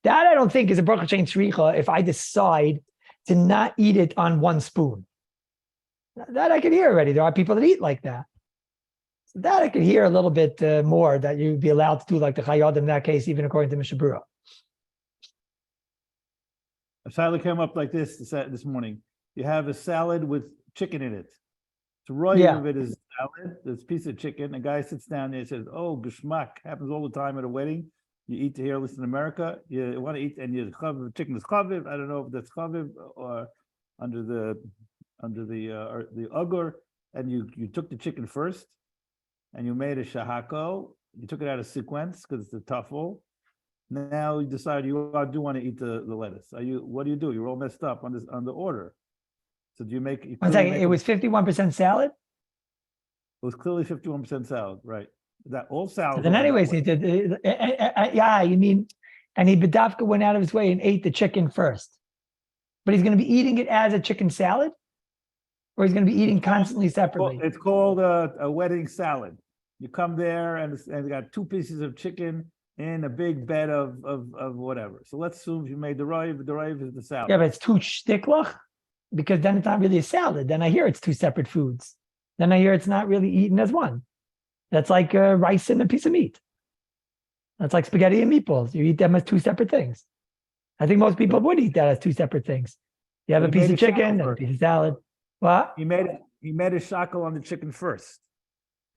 That I don't think is a bracha shein tzricha if I decide to not eat it on one spoon. That I can hear already. There are people that eat like that. So that I could hear a little bit more, that you'd be allowed to do like the Chai Adam in that case, even according to Mishnah Berurah. A salad came up like this morning. You have a salad with chicken in it. The roy of it is salad. There's a piece of chicken. A guy sits down there and says, "Oh, geschmack." Happens all the time at a wedding. You eat here, listen, in America. You want to eat, and you chicken is chaviv. I don't know if that's chaviv or under the ugur. And you took the chicken first, and you made a shahako. You took it out of sequence because it's a tuffle. Now you decide you do want to eat the lettuce. What do you do? You're all messed up on the order. So do you make? One second. It was 51% salad. It was clearly 51% salad, right? That all salad. Then, anyways, he did. You mean? And he bedavka went out of his way and ate the chicken first, but he's going to be eating it as a chicken salad, or he's going to be eating constantly separately. It's called a wedding salad. You come there and you got 2 pieces of chicken in a big bed of whatever. So let's assume you made the raiv is the salad. Yeah, but it's 2 shtiklach, because then it's not really a salad. Then I hear it's 2 separate foods. Then I hear it's not really eaten as one. That's like rice and a piece of meat. That's like spaghetti and meatballs. You eat them as 2 separate things. I think most people would eat that as 2 separate things. You have a piece of chicken and a piece of salad. What? He made a shackle on the chicken first.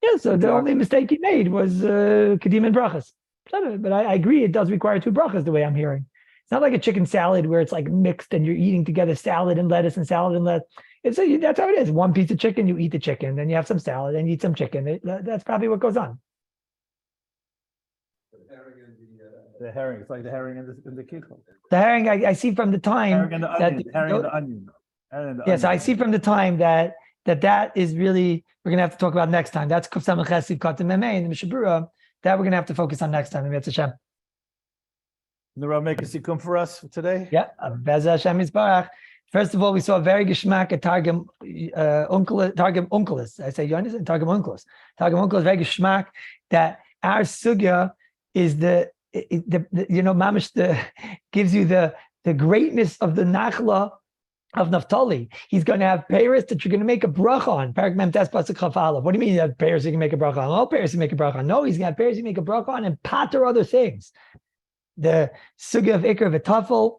Yeah, so the only mistake he made was kedim and brachas. But I agree, it does require 2 brachas the way I'm hearing. It's not like a chicken salad where it's like mixed and you're eating together salad and lettuce and salad and lettuce. That's how it is. 1 piece of chicken, you eat the chicken, then you have some salad and you eat some chicken. That's probably what goes on. The herring, it's like the herring in the kikho. The herring, I see from the time herring and the onion. Yes, I see from the time that is really, we're going to have to talk about next time. That's Kuf Samach Chesed Katan Memei in the Mishnah Berurah. That we're going to have to focus on next time. Maybe it's Hashem. The Rav make a sikkum for us today? Yeah, Bez Hashem Yisbarach. First of all, we saw a very geschmack at Targum Unkelis. I say, you understand? Targum Unkelis. Targum Unkelis, very geschmack that our sugya is Mamish gives you the greatness of the Nachla of Naphtali. He's going to have peiros that you're going to make a bracha on. Parak Mem Tes Pasuk Chaf Aleph. What do you mean you have peiros you can make a bracha on? All peiros you make a bracha on. No, he's going to have peiros you make a bracha on and pater other things. The sugya of IKAR v'tafel,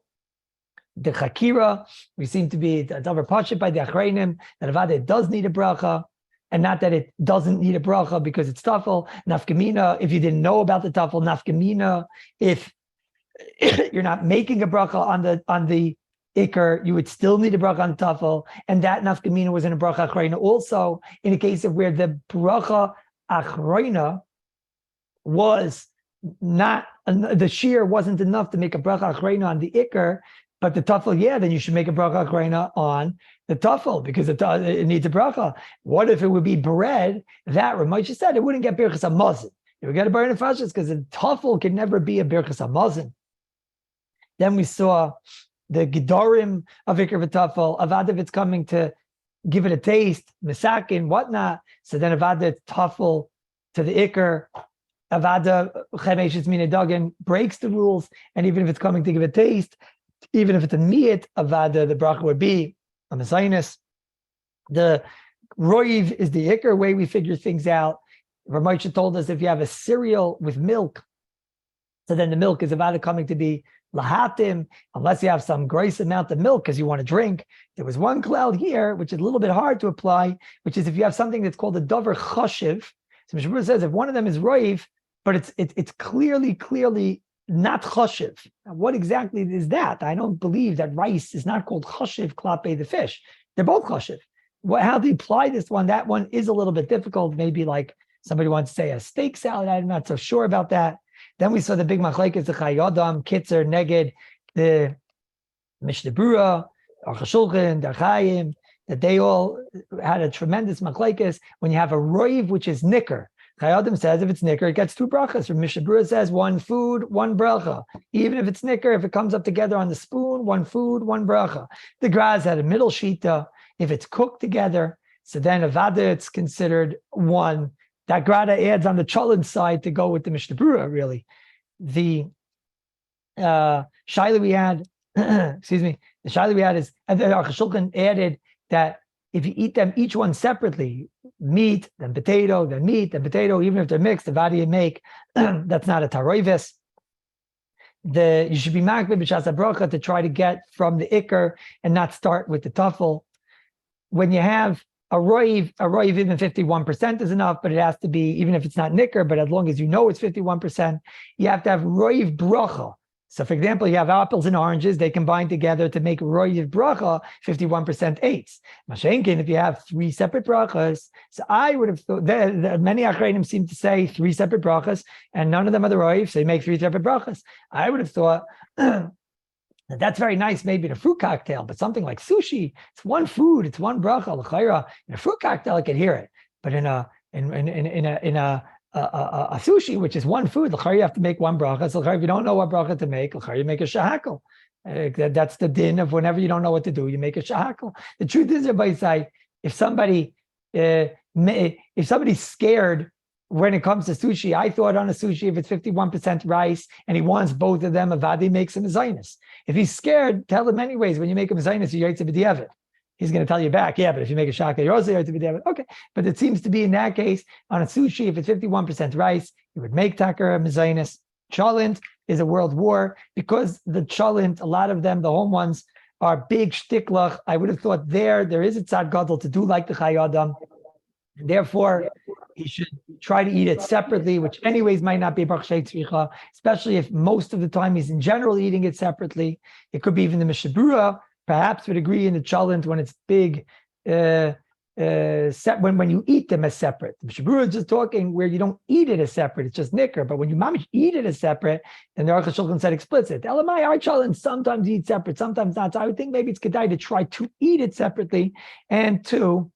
the chakira, we seem to be davar pashat by the achreinim that avada does need a bracha, and not that it doesn't need a bracha because it's tafel. Nafkamina, if you didn't know about the tafel, nafkamina, if you're not making a bracha on the IKAR, you would still need a bracha on the tafel, and that nafkamina was in a bracha achrayna also, in a case of where the bracha achrayna was not, the shear wasn't enough to make a bracha achrayna on the IKAR, but the tafel, yeah, then you should make a bracha achrayna on the tafel because it needs a bracha. What if it would be bread? That Ramosha said it wouldn't get birchas hamazon. It would get a burn fashas because the tafel can never be a birchas hamazon. Then we saw the gedarim of IKAR v'tafel. Avad if it's coming to give it a taste, misakin, whatnot. So then avad it's tafel to the IKAR. Avada chemeshes minadogan breaks the rules, and even if it's coming to give a taste, even if it's a miyat, avada the bracha would be a mesinis. The roiv is the IKAR way we figure things out. Ramosha told us if you have a cereal with milk, so then the milk is avada coming to be lahatim, unless you have some gross amount of milk because you want to drink. There was one cloud here, which is a little bit hard to apply, which is if you have something that's called a davar chashiv. So Mishabur says if one of them is roiv, but it's clearly not chashiv. Now, what exactly is that? I don't believe that rice is not called chashiv klape the fish. They're both chashiv. How to apply this one? That one is a little bit difficult. Maybe like somebody wants to say a steak salad. I'm not so sure about that. Then we saw the big machlekes, the Chayodam, Kitzer, Neged, the Mishnah Berurah, Shulchan, the Chaim, that they all had a tremendous machlekes. When you have a roiv, which is nicker, Chayodam says if it's nicker, it gets two brachas. Or Mishnah Berurah says one food, one bracha. Even if it's nicker, if it comes up together on the spoon, one food, one bracha. The Graz had a middle shita. If it's cooked together, so then avada it's considered one. That grada adds on the cholent side to go with the Mishnah Berurah, really. The shaila we had, excuse me, the shaila we had is, and the Shulchan added that if you eat them each one separately, meat, then potato, then meat, then potato, even if they're mixed, the vadi you make, that's not a taroivis. You should be makbid b'shas bracha to try to get from the IKAR and not start with the tafel. When you have a roiv even 51% is enough, but it has to be, even if it's not nicker, but as long as you know it's 51%, you have to have roiv bracha. So for example, you have apples and oranges, they combine together to make roiv bracha, 51% eighths. Mashenkin, if you have three separate brachas, so I would have thought, many achrayim seem to say three separate brachas, and none of them are the roiv, so you make three separate brachas. I would have thought, that's very nice, maybe in a fruit cocktail, but something like sushi, it's one food, it's one bracha. L'chayra, in a fruit cocktail, I can hear it, but in a sushi, which is one food, l'chayra, you have to make one bracha. So l'chayra, if you don't know what bracha to make, l'chayra, you make a shahakal. That's the din of whenever you don't know what to do, you make a shahakal. The truth is, everybody say, if somebody's scared when it comes to sushi, I thought on a sushi, if it's 51% rice and he wants both of them, avadi makes him a zionist. If he's scared, tell him anyways, when you make him a zionist, you're yaitze b'diavad. He's going to tell you back, yeah, but if you make a shaka, you're also yaitze b'diavad. Okay, but it seems to be in that case, on a sushi, if it's 51% rice, you would make takar a zionist. Cholent is a world war, because the cholent, a lot of them, the home ones, are big shtiklach. I would have thought there is a tzad gadol to do like the chayadam. Therefore, he should try to eat it separately, which anyways might not be brachas tzricha, especially if most of the time he's in general eating it separately. It could be even the Mishnah Berurah, perhaps would agree in the cholent when it's big, when you eat them as separate. The Mishnah Berurah is just talking where you don't eat it as separate, it's just nicker. But when you mamish eat it as separate, then the Aruch HaShulchan said explicit. Elamai, our cholent sometimes eat separate, sometimes not. So I would think maybe it's kedai to try to eat it separately and to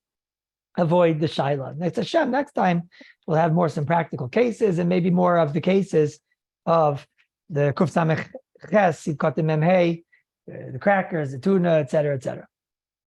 avoid the shaila. Next Hashem, next time we'll have some practical cases and maybe more of the cases of the kuf samech ches, the crackers, the tuna, etc., etc.